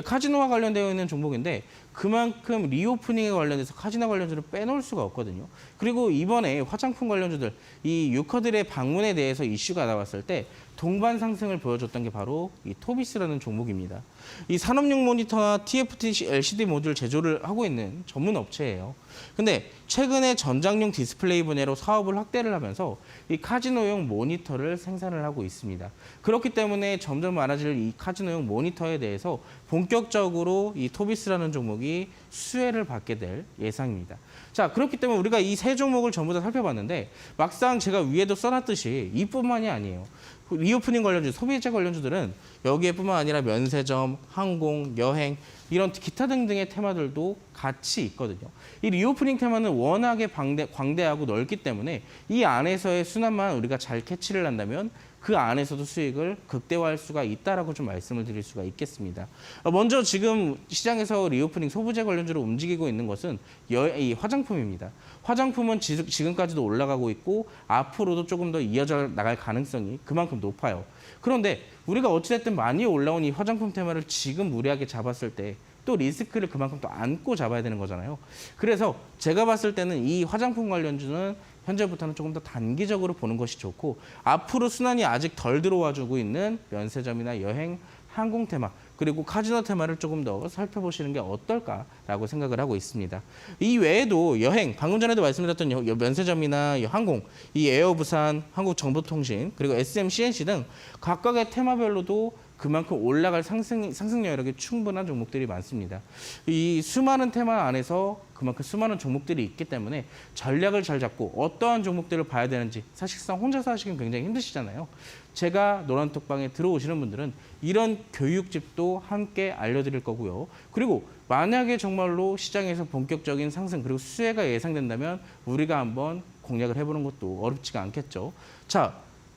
카지노와 관련되어 있는 종목인데 그만큼 리오프닝에 관련해서 카지노 관련주를 빼놓을 수가 없거든요. 그리고 이번에 화장품 관련주들, 이 유커들의 방문에 대해서 이슈가 나왔을 때 동반 상승을 보여줬던 게 바로 이 토비스라는 종목입니다. 이 산업용 모니터나 TFT LCD 모듈 제조를 하고 있는 전문 업체예요. 근데 최근에 전장용 디스플레이 분야로 사업을 확대를 하면서 이 카지노용 모니터를 생산을 하고 있습니다. 그렇기 때문에 점점 많아질 이 카지노용 모니터에 대해서 본격적으로 이 토비스라는 종목이 수혜를 받게 될 예상입니다. 자, 그렇기 때문에 우리가 이 세 종목을 전부 다 살펴봤는데 막상 제가 위에도 써놨듯이 이뿐만이 아니에요. 리오프닝 관련주, 소비자 관련주들은 여기에뿐만 아니라 면세점, 항공, 여행 이런 기타 등등의 테마들도 같이 있거든요. 이 리오프닝 테마는 워낙에 광대하고 넓기 때문에 이 안에서의 순환만 우리가 잘 캐치를 한다면 그 안에서도 수익을 극대화할 수가 있다라고 좀 말씀을 드릴 수가 있겠습니다. 먼저 지금 시장에서 리오프닝 소비재 관련주로 움직이고 있는 것은 이 화장품입니다. 화장품은 지금까지도 올라가고 있고 앞으로도 조금 더 이어져 나갈 가능성이 그만큼 높아요. 그런데 우리가 어찌됐든 많이 올라온 이 화장품 테마를 지금 무리하게 잡았을 때 또 리스크를 그만큼 또 안고 잡아야 되는 거잖아요. 그래서 제가 봤을 때는 이 화장품 관련주는 현재부터는 조금 더 단기적으로 보는 것이 좋고 앞으로 순환이 아직 덜 들어와주고 있는 면세점이나 여행, 항공 테마 그리고 카지노 테마를 조금 더 살펴보시는 게 어떨까라고 생각을 하고 있습니다. 이 외에도 여행, 방금 전에도 말씀드렸던 면세점이나 항공, 이 에어부산, 한국정보통신 그리고 SM, CNC 등 각각의 테마별로도 그만큼 올라갈 상승 여력이 충분한 종목들이 많습니다. 이 수많은 테마 안에서 그만큼 수많은 종목들이 있기 때문에 전략을 잘 잡고 어떠한 종목들을 봐야 되는지 사실상 혼자서 하시긴 굉장히 힘드시잖아요. 제가 노란톡방에 들어오시는 분들은 이런 교육집도 함께 알려드릴 거고요. 그리고 만약에 정말로 시장에서 본격적인 상승 그리고 수혜가 예상된다면 우리가 한번 공략을 해보는 것도 어렵지가 않겠죠. 자,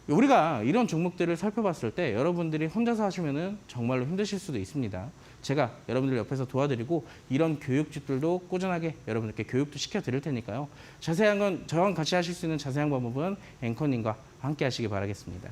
우리가 이런 종목들을 살펴봤을 때 여러분들이 혼자서 하시면은 정말로 힘드실 수도 있습니다. 제가 여러분들 옆에서 도와드리고 이런 교육집들도 꾸준하게 여러분들께 교육도 시켜드릴 테니까요. 자세한 건 저랑 같이 하실 수 있는 자세한 방법은 앵커님과 함께 하시기 바라겠습니다.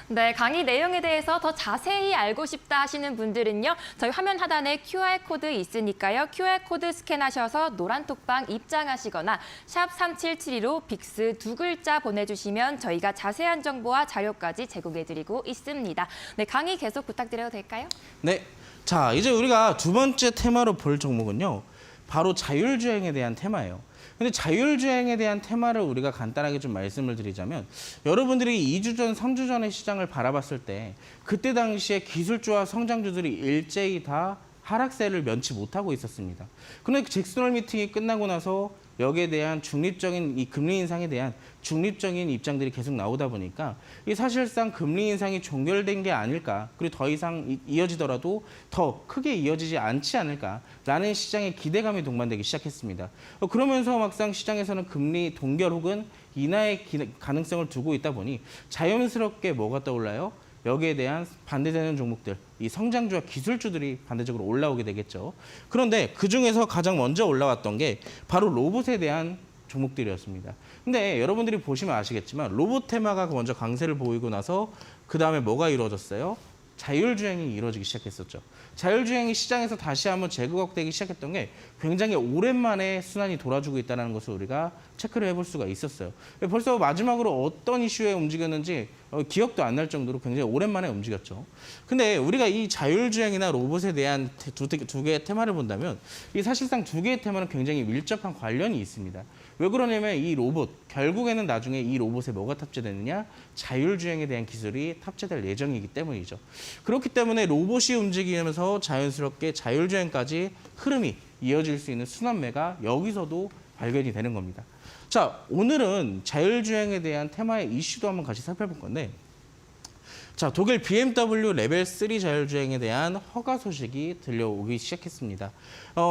네, 강의 내용에 대해서 더 자세히 알고 싶다 하시는 분들은요. 저희 화면 하단에 QR코드 있으니까요. QR코드 스캔하셔서 노란톡방 입장하시거나 샵 3772로 빅스 두 글자 보내주시면 저희가 자세한 정보와 자료까지 제공해드리고 있습니다. 네, 강의 계속 부탁드려도 될까요? 네, 자 이제 우리가 두 번째 테마로 볼 종목은요. 바로 자율주행에 대한 테마예요. 근데 자율주행에 대한 테마를 우리가 간단하게 좀 말씀을 드리자면 여러분들이 2주 전, 3주 전의 시장을 바라봤을 때 그때 당시에 기술주와 성장주들이 일제히 다 하락세를 면치 못하고 있었습니다. 그런데 잭슨홀 미팅이 끝나고 나서 여기에 대한 중립적인 이 금리 인상에 대한 중립적인 입장들이 계속 나오다 보니까 이 사실상 금리 인상이 종결된 게 아닐까 그리고 더 이상 이어지더라도 더 크게 이어지지 않지 않을까라는 시장의 기대감이 동반되기 시작했습니다. 그러면서 막상 시장에서는 금리 동결 혹은 인하의 가능성을 두고 있다 보니 자연스럽게 뭐가 떠올라요? 여기에 대한 반대되는 종목들, 이 성장주와 기술주들이 반대적으로 올라오게 되겠죠. 그런데 그중에서 가장 먼저 올라왔던 게 바로 로봇에 대한 종목들이었습니다. 근데 여러분들이 보시면 아시겠지만 로봇 테마가 먼저 강세를 보이고 나서 그 다음에 뭐가 이루어졌어요? 자율주행이 이루어지기 시작했었죠. 자율주행이 시장에서 다시 한번 재구각되기 시작했던 게 굉장히 오랜만에 순환이 돌아주고 있다는 것을 우리가 체크를 해볼 수가 있었어요. 벌써 마지막으로 어떤 이슈에 움직였는지 기억도 안 날 정도로 굉장히 오랜만에 움직였죠. 근데 우리가 이 자율주행이나 로봇에 대한 두 개의 테마를 본다면 이 사실상 두 개의 테마는 굉장히 밀접한 관련이 있습니다. 왜 그러냐면 이 로봇, 결국에는 나중에 이 로봇에 뭐가 탑재되느냐? 자율주행에 대한 기술이 탑재될 예정이기 때문이죠. 그렇기 때문에 로봇이 움직이면서 자연스럽게 자율주행까지 흐름이 이어질 수 있는 순환매가 여기서도 발견이 되는 겁니다. 자, 오늘은 자율주행에 대한 테마의 이슈도 한번 같이 살펴볼 건데, 자, 독일 BMW 레벨 3 자율주행에 대한 허가 소식이 들려오기 시작했습니다.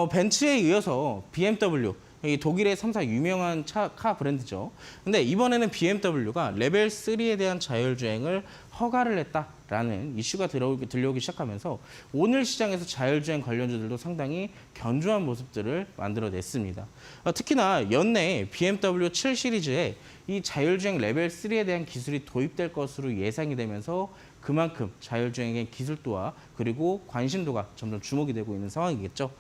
벤츠에 이어서 BMW, 이 독일의 3사 유명한 카 브랜드죠. 근데 이번에는 BMW가 레벨 3에 대한 자율주행을 허가를 했다라는 이슈가 들려오기 시작하면서 오늘 시장에서 자율주행 관련주들도 상당히 견조한 모습들을 만들어냈습니다. 특히나 연내에 BMW 7 시리즈에 이 자율주행 레벨 3에 대한 기술이 도입될 것으로 예상이 되면서 그만큼 자율주행의 기술도와 그리고 관심도가 점점 주목이 되고 있는 상황이겠죠.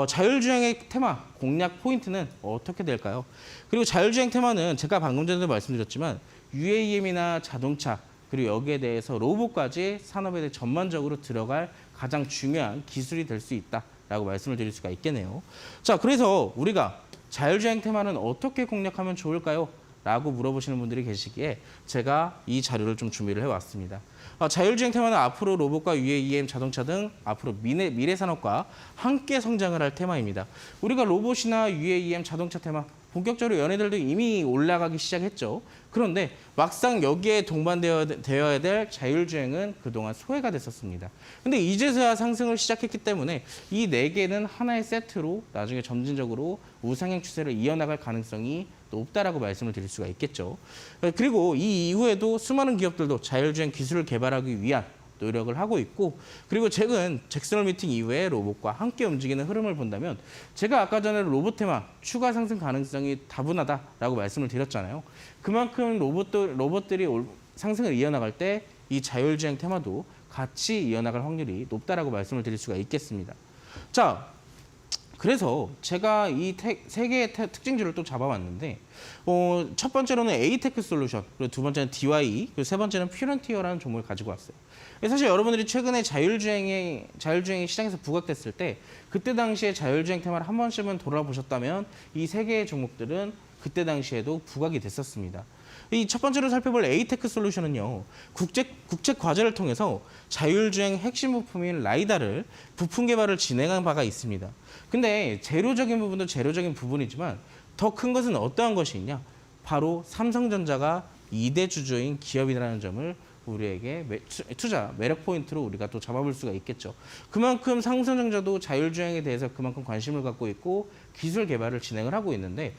자율주행의 테마, 공략 포인트는 어떻게 될까요? 그리고 자율주행 테마는 제가 방금 전에도 말씀드렸지만 UAM이나 자동차, 그리고 여기에 대해서 로봇까지 산업에 대해 전반적으로 들어갈 가장 중요한 기술이 될 수 있다라고 말씀을 드릴 수가 있겠네요. 자, 그래서 우리가 자율주행 테마는 어떻게 공략하면 좋을까요? 라고 물어보시는 분들이 계시기에 제가 이 자료를 좀 준비를 해왔습니다. 자율주행 테마는 앞으로 로봇과 UAM, 자동차 등 앞으로 미래 산업과 함께 성장을 할 테마입니다. 우리가 로봇이나 UAM, 자동차 테마 본격적으로 연예들도 이미 올라가기 시작했죠. 그런데 막상 여기에 동반되어야 될 자율주행은 그동안 소외가 됐었습니다. 근데 이제서야 상승을 시작했기 때문에 이 네 개는 하나의 세트로 나중에 점진적으로 우상향 추세를 이어나갈 가능성이 높다라고 말씀을 드릴 수가 있겠죠. 그리고 이 이후에도 수많은 기업들도 자율주행 기술을 개발하기 위한 노력을 하고 있고, 그리고 최근 잭슨홀 미팅 이후에 로봇과 함께 움직이는 흐름을 본다면 제가 아까 전에 로봇 테마 추가 상승 가능성이 다분하다라고 말씀을 드렸잖아요. 그만큼 로봇들이 상승을 이어나갈 때 이 자율주행 테마도 같이 이어나갈 확률이 높다라고 말씀을 드릴 수가 있겠습니다. 자, 그래서 제가 이 세 개의 특징주를 또 잡아왔는데, 첫 번째로는 에이테크 솔루션, 그리고 두 번째는 DY, 그리고 세 번째는 퓨런티어라는 종목을 가지고 왔어요. 사실 여러분들이 최근에 자율주행이 시장에서 부각됐을 때 그때 당시에 자율주행 테마를 한 번씩은 돌아보셨다면 이 세 개의 종목들은 그때 당시에도 부각이 됐었습니다. 이 첫 번째로 살펴볼 에이테크 솔루션은요, 국제 과제를 통해서 자율주행 핵심 부품인 라이다를 부품 개발을 진행한 바가 있습니다. 근데 재료적인 부분도 재료적인 부분이지만 더 큰 것은 어떠한 것이 있냐? 바로 삼성전자가 2대 주주인 기업이라는 점을 우리에게 투자 매력 포인트로 우리가 또 잡아볼 수가 있겠죠. 그만큼 삼성전자도 자율주행에 대해서 그만큼 관심을 갖고 있고 기술 개발을 진행을 하고 있는데,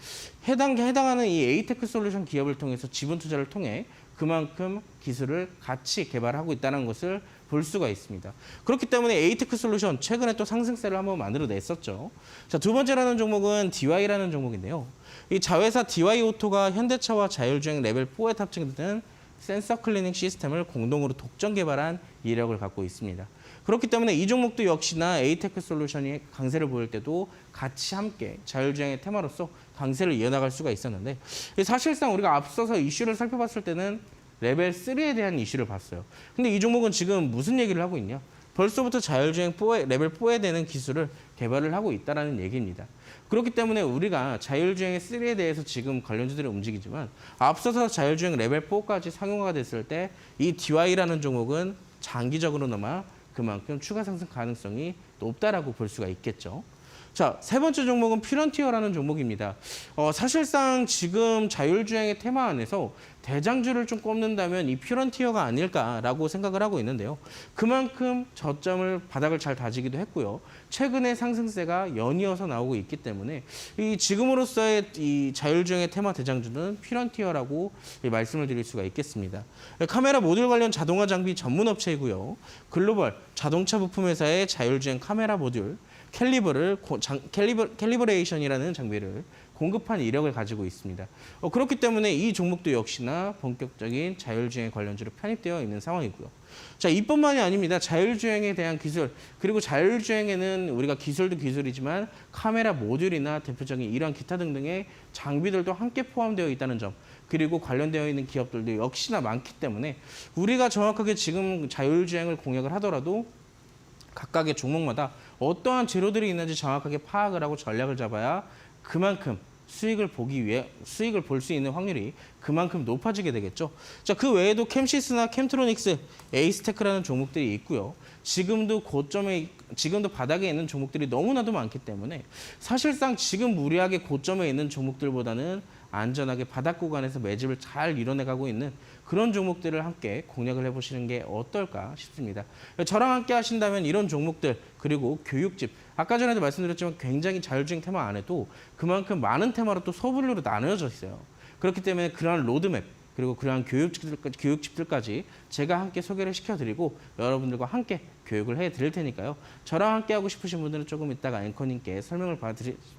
해당하는 이 에이테크 솔루션 기업을 통해서 지분 투자를 통해 그만큼 기술을 같이 개발하고 있다는 것을 볼 수가 있습니다. 그렇기 때문에 에이테크 솔루션 최근에 또 상승세를 한번 만들어냈었죠. 자, 두 번째라는 종목은 DY라는 종목인데요. 이 자회사 DY 오토가 현대차와 자율주행 레벨 4에 탑재된 센서 클리닝 시스템을 공동으로 독점 개발한 이력을 갖고 있습니다. 그렇기 때문에 이 종목도 역시나 에이테크 솔루션이 강세를 보일 때도 같이 함께 자율주행의 테마로서 강세를 이어나갈 수가 있었는데, 사실상 우리가 앞서서 이슈를 살펴봤을 때는 레벨 3에 대한 이슈를 봤어요. 근데 이 종목은 지금 무슨 얘기를 하고 있냐? 벌써부터 자율주행 레벨 4에 대한 기술을 개발을 하고 있다는 얘기입니다. 그렇기 때문에 우리가 자율주행 3에 대해서 지금 관련주들이 움직이지만 앞서서 자율주행 레벨 4까지 상용화가 됐을 때 이 DY라는 종목은 장기적으로나마 그만큼 추가 상승 가능성이 높다라고 볼 수가 있겠죠. 자, 세 번째 종목은 퓨런티어라는 종목입니다. 사실상 지금 자율주행의 테마 안에서 대장주를 좀 꼽는다면 이 퓨런티어가 아닐까라고 생각을 하고 있는데요. 그만큼 저점을 바닥을 잘 다지기도 했고요. 최근에 상승세가 연이어서 나오고 있기 때문에 이 지금으로서의 이 자율주행의 테마 대장주는 퓨런티어라고 말씀을 드릴 수가 있겠습니다. 카메라 모듈 관련 자동화 장비 전문 업체이고요. 글로벌 자동차 부품 회사의 자율주행 카메라 모듈 캘리브레이션이라는 장비를 공급한 이력을 가지고 있습니다. 그렇기 때문에 이 종목도 역시나 본격적인 자율주행 관련주로 편입되어 있는 상황이고요. 자, 이뿐만이 아닙니다. 자율주행에 대한 기술, 그리고 자율주행에는 우리가 기술도 기술이지만 카메라 모듈이나 대표적인 이러한 기타 등등의 장비들도 함께 포함되어 있다는 점, 그리고 관련되어 있는 기업들도 역시나 많기 때문에 우리가 정확하게 지금 자율주행을 공략을 하더라도 각각의 종목마다 어떠한 재료들이 있는지 정확하게 파악을 하고 전략을 잡아야 그만큼 수익을 볼 수 있는 확률이 그만큼 높아지게 되겠죠. 자, 그 외에도 캠시스나 캠트로닉스, 에이스테크라는 종목들이 있고요. 지금도 바닥에 있는 종목들이 너무나도 많기 때문에 사실상 지금 무리하게 고점에 있는 종목들보다는 안전하게 바닥 구간에서 매집을 잘 이뤄내가고 있는 그런 종목들을 함께 공략을 해보시는 게 어떨까 싶습니다. 저랑 함께 하신다면 이런 종목들, 그리고 교육집, 아까 전에도 말씀드렸지만 굉장히 자율주행 테마 안에도 그만큼 많은 테마로 또 소분류로 나누어져 있어요. 그렇기 때문에 그러한 로드맵, 그리고 그러한 교육집들까지 제가 함께 소개를 시켜드리고 여러분들과 함께 교육을 해드릴 테니까요. 저랑 함께 하고 싶으신 분들은 조금 이따가 앵커님께 설명을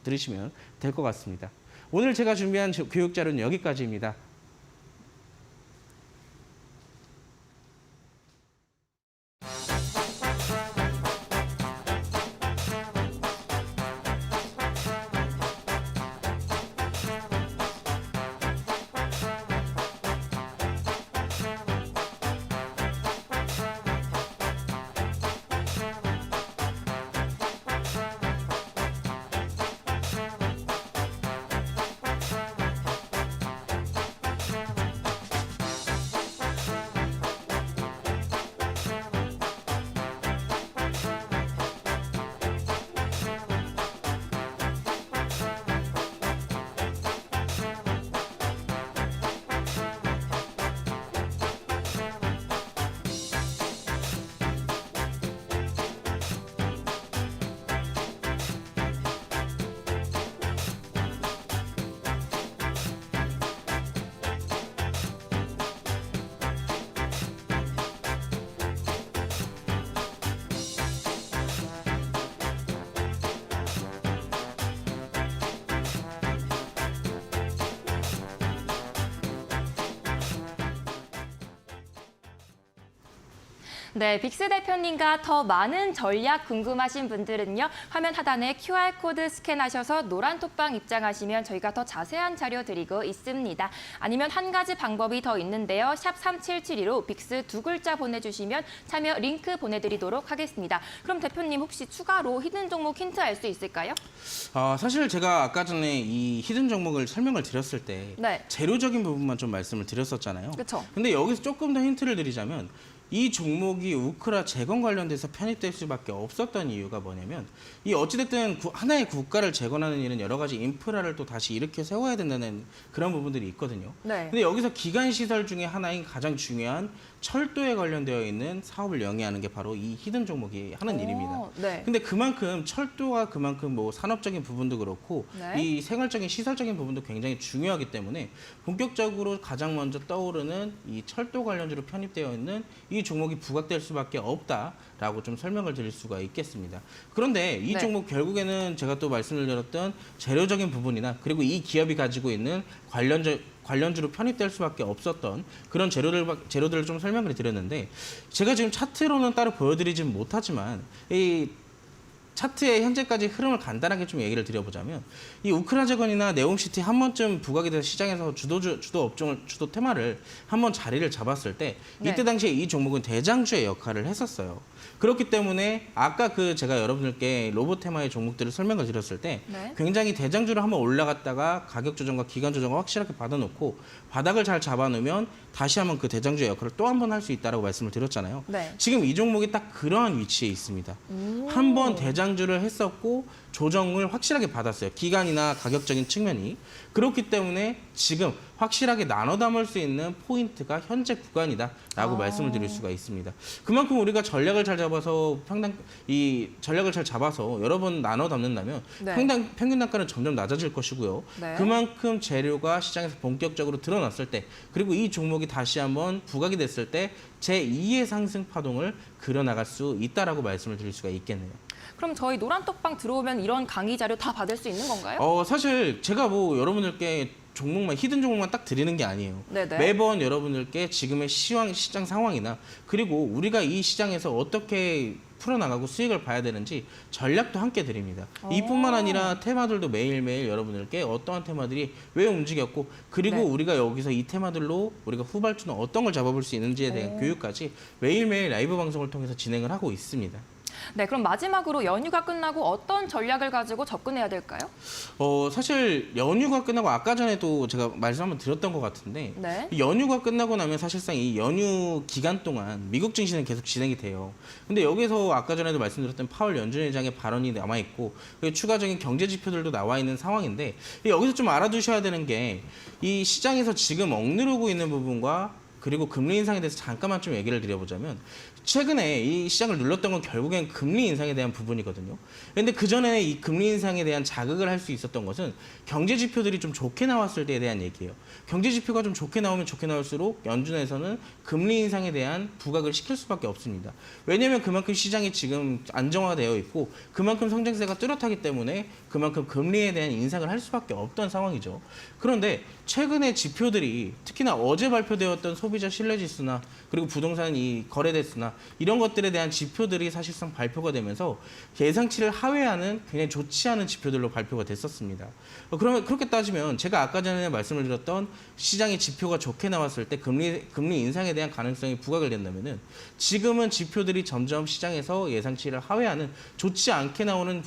들으시면 될 것 같습니다. 오늘 제가 준비한 교육 자료는 여기까지입니다. 네, 빅스 대표님과 더 많은 전략 궁금하신 분들은요. 화면 하단에 QR코드 스캔하셔서 노란 톡방 입장하시면 저희가 더 자세한 자료 드리고 있습니다. 아니면 한 가지 방법이 더 있는데요. 샵 3772로 빅스 두 글자 보내주시면 참여 링크 보내드리도록 하겠습니다. 그럼 대표님 혹시 추가로 히든 종목 힌트 알 수 있을까요? 사실 제가 아까 전에 이 히든 종목을 설명을 드렸을 때 네. 재료적인 부분만 좀 말씀을 드렸었잖아요. 그렇죠. 근데 여기서 조금 더 힌트를 드리자면 이 종목이 우크라 재건 관련돼서 편입될 수밖에 없었던 이유가 뭐냐면 이 어찌됐든 하나의 국가를 재건하는 일은 여러 가지 인프라를 또 다시 일으켜 세워야 된다는 그런 부분들이 있거든요. 네. 근데 여기서 기간 시설 중에 하나인 가장 중요한 철도에 관련되어 있는 사업을 영위하는 게 바로 이 히든 종목이 하는 일입니다. 네. 근데 그만큼 철도가 그만큼 뭐 산업적인 부분도 그렇고 네. 이 생활적인 시설적인 부분도 굉장히 중요하기 때문에 본격적으로 가장 먼저 떠오르는 이 철도 관련주로 편입되어 있는 이 종목이 부각될 수밖에 없다라고 좀 설명을 드릴 수가 있겠습니다. 그런데 이 네. 종목 결국에는 제가 또 말씀을 드렸던 재료적인 부분이나 그리고 이 기업이 가지고 있는 관련주로 편입될 수밖에 없었던 그런 재료들을 좀 설명을 드렸는데 제가 지금 차트로는 따로 보여드리진 못하지만 이 차트의 현재까지 흐름을 간단하게 좀 얘기를 드려보자면 이 우크라 재건이나 네옴시티 한 번쯤 부각이 돼서 시장에서 주도 테마를 한번 자리를 잡았을 때 이때 네. 당시에 이 종목은 대장주의 역할을 했었어요. 그렇기 때문에 아까 제가 여러분들께 로봇 테마의 종목들을 설명을 드렸을 때 네. 굉장히 대장주로 한번 올라갔다가 가격 조정과 기간 조정을 확실하게 받아놓고 바닥을 잘 잡아놓으면 다시 한번 그 대장주의 역할을 또 한 번 할 수 있다라고 말씀을 드렸잖아요. 네. 지금 이 종목이 딱 그러한 위치에 있습니다. 한번 대장주를 했었고 조정을 확실하게 받았어요. 기간이나 가격적인 측면이. 그렇기 때문에 지금 확실하게 나눠 담을 수 있는 포인트가 현재 구간이다라고 말씀을 드릴 수가 있습니다. 그만큼 우리가 전략을 잘 잡아서 전략을 잘 잡아서 여러 번 나눠 담는다면 네. 평균 단가는 점점 낮아질 것이고요. 네. 그만큼 재료가 시장에서 본격적으로 드러났을 때, 그리고 이 종목이 다시 한번 부각이 됐을 때 제2의 상승 파동을 그려나갈 수 있다라고 말씀을 드릴 수가 있겠네요. 그럼 저희 노란톡방 들어오면 이런 강의 자료 다 받을 수 있는 건가요? 사실 제가 뭐 여러분들께 히든 종목만 딱 드리는 게 아니에요. 네네. 매번 여러분들께 지금의 시장 상황이나 그리고 우리가 이 시장에서 어떻게 풀어나가고 수익을 봐야 되는지 전략도 함께 드립니다. 이뿐만 아니라 테마들도 매일매일 여러분들께 어떠한 테마들이 왜 움직였고 그리고 네. 우리가 여기서 이 테마들로 우리가 후발주는 어떤 걸 잡아볼 수 있는지에 대한 교육까지 매일매일 라이브 방송을 통해서 진행을 하고 있습니다. 네, 그럼 마지막으로 연휴가 끝나고 어떤 전략을 가지고 접근해야 될까요? 사실 연휴가 끝나고 아까 전에도 제가 말씀 한번 드렸던 것 같은데 네. 이 연휴가 끝나고 나면 사실상 이 연휴 기간 동안 미국 증시는 계속 진행이 돼요. 근데 여기서 아까 전에도 말씀드렸던 파월 연준 의장의 발언이 남아 있고 추가적인 경제 지표들도 나와 있는 상황인데 여기서 좀 알아두셔야 되는 게 이 시장에서 지금 억누르고 있는 부분과 그리고 금리 인상에 대해서 잠깐만 좀 얘기를 드려보자면 최근에 이 시장을 눌렀던 건 결국엔 금리 인상에 대한 부분이거든요. 그런데 그전에 이 금리 인상에 대한 자극을 할 수 있었던 것은 경제 지표들이 좀 좋게 나왔을 때에 대한 얘기예요. 경제 지표가 좀 좋게 나오면 좋게 나올수록 연준에서는 금리 인상에 대한 부각을 시킬 수밖에 없습니다. 왜냐하면 그만큼 시장이 지금 안정화되어 있고 그만큼 성장세가 뚜렷하기 때문에 그만큼 금리에 대한 인상을 할 수밖에 없던 상황이죠. 그런데 최근에 지표들이 특히나 어제 발표되었던 소비자 신뢰지수나 그리고 부동산 이 거래대수나 이런 것들에 대한 지표들이 사실상 발표가 되면서 예상치를 하회하는 굉장히 좋지 않은 지표들로 발표가 됐었습니다. 그러면 그렇게 따지면 제가 아까 전에 말씀을 드렸던 시장의 지표가 좋게 나왔을 때 금리 인상에 대한 가능성이 부각을 된다면은 지금은 지표들이 점점 시장에서 예상치를 하회하는 좋지 않게 나오는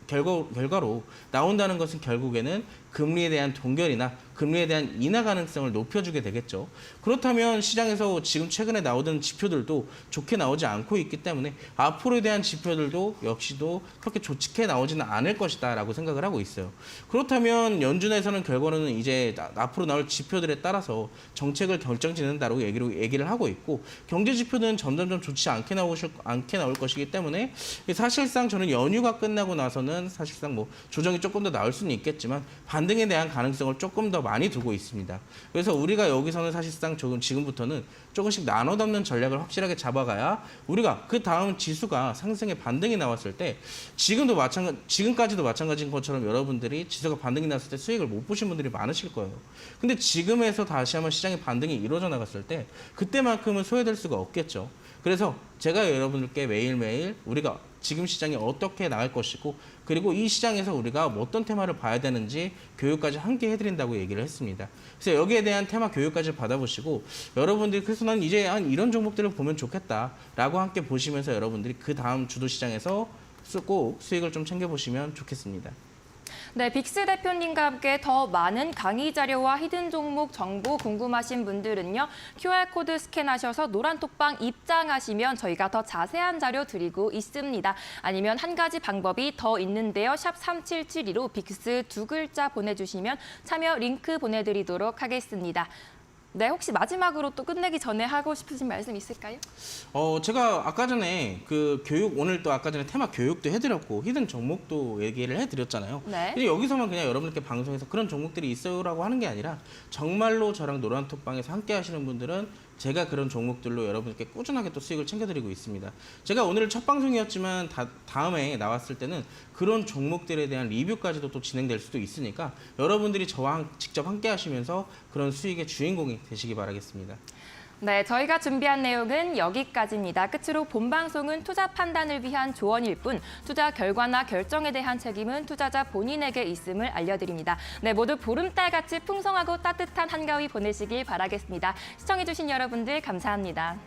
결과로 나온다는 것은 결국에는 금리에 대한 동결이나 금리에 대한 인하 가능성을 높여주게 되겠죠. 그렇다면 시장에서 지금 최근에 나오던 지표들도 좋게 나오지 않고 있기 때문에 앞으로에 대한 지표들도 역시도 그렇게 좋게 나오지는 않을 것이다 라고 생각을 하고 있어요. 그렇다면 연준에서는 결과는 이제 앞으로 나올 지표들에 따라서 정책을 결정짓는다라고 얘기를 하고 있고 경제 지표들은 점점점 좋지 않게 나올 것이기 때문에 사실상 저는 연휴가 끝나고 나서는 사실상 뭐 조정이 조금 더 나올 수는 있겠지만 반등에 대한 가능성을 조금 더 많이 두고 있습니다. 그래서 우리가 여기서는 사실상 지금부터는 조금씩 나눠 담는 전략을 확실하게 잡아가야 우리가 그 다음 지수가 상승의 반등이 나왔을 때 지금까지도 마찬가지인 것처럼 여러분들이 지수가 반등이 났을 때 수익을 못 보신 분들이 많으실 거예요. 근데 지금에서 다시 한번 시장의 반등이 이루어져 나갔을 때 그때만큼은 소외될 수가 없겠죠. 그래서 제가 여러분들께 매일매일 우리가 지금 시장이 어떻게 나갈 것이고 그리고 이 시장에서 우리가 어떤 테마를 봐야 되는지 교육까지 함께 해드린다고 얘기를 했습니다. 그래서 여기에 대한 테마 교육까지 받아보시고 여러분들이 그래서 난 이제 이런 종목들을 보면 좋겠다라고 함께 보시면서 여러분들이 그 다음 주도 시장에서 꼭 수익을 좀 챙겨보시면 좋겠습니다. 네, 빅스 대표님과 함께 더 많은 강의 자료와 히든 종목 정보 궁금하신 분들은요. QR코드 스캔하셔서 노란톡방 입장하시면 저희가 더 자세한 자료 드리고 있습니다. 아니면 한 가지 방법이 더 있는데요. 샵 3772로 빅스 2글자 보내주시면 참여 링크 보내드리도록 하겠습니다. 네, 혹시 마지막으로 또 끝내기 전에 하고 싶으신 말씀 있을까요? 제가 아까 전에 그 오늘 또 아까 전에 테마 교육도 해드렸고 히든 종목도 얘기를 해드렸잖아요. 네. 근데 여기서만 그냥 여러분들께 방송에서 그런 종목들이 있어요라고 하는 게 아니라 정말로 저랑 노란톡방에서 함께 하시는 분들은 제가 그런 종목들로 여러분께 꾸준하게 또 수익을 챙겨드리고 있습니다. 제가 오늘 첫 방송이었지만 다음에 나왔을 때는 그런 종목들에 대한 리뷰까지도 또 진행될 수도 있으니까 여러분들이 저와 직접 함께 하시면서 그런 수익의 주인공이 되시기 바라겠습니다. 네, 저희가 준비한 내용은 여기까지입니다. 끝으로 본 방송은 투자 판단을 위한 조언일 뿐 투자 결과나 결정에 대한 책임은 투자자 본인에게 있음을 알려드립니다. 네, 모두 보름달같이 풍성하고 따뜻한 한가위 보내시길 바라겠습니다. 시청해주신 여러분들 감사합니다.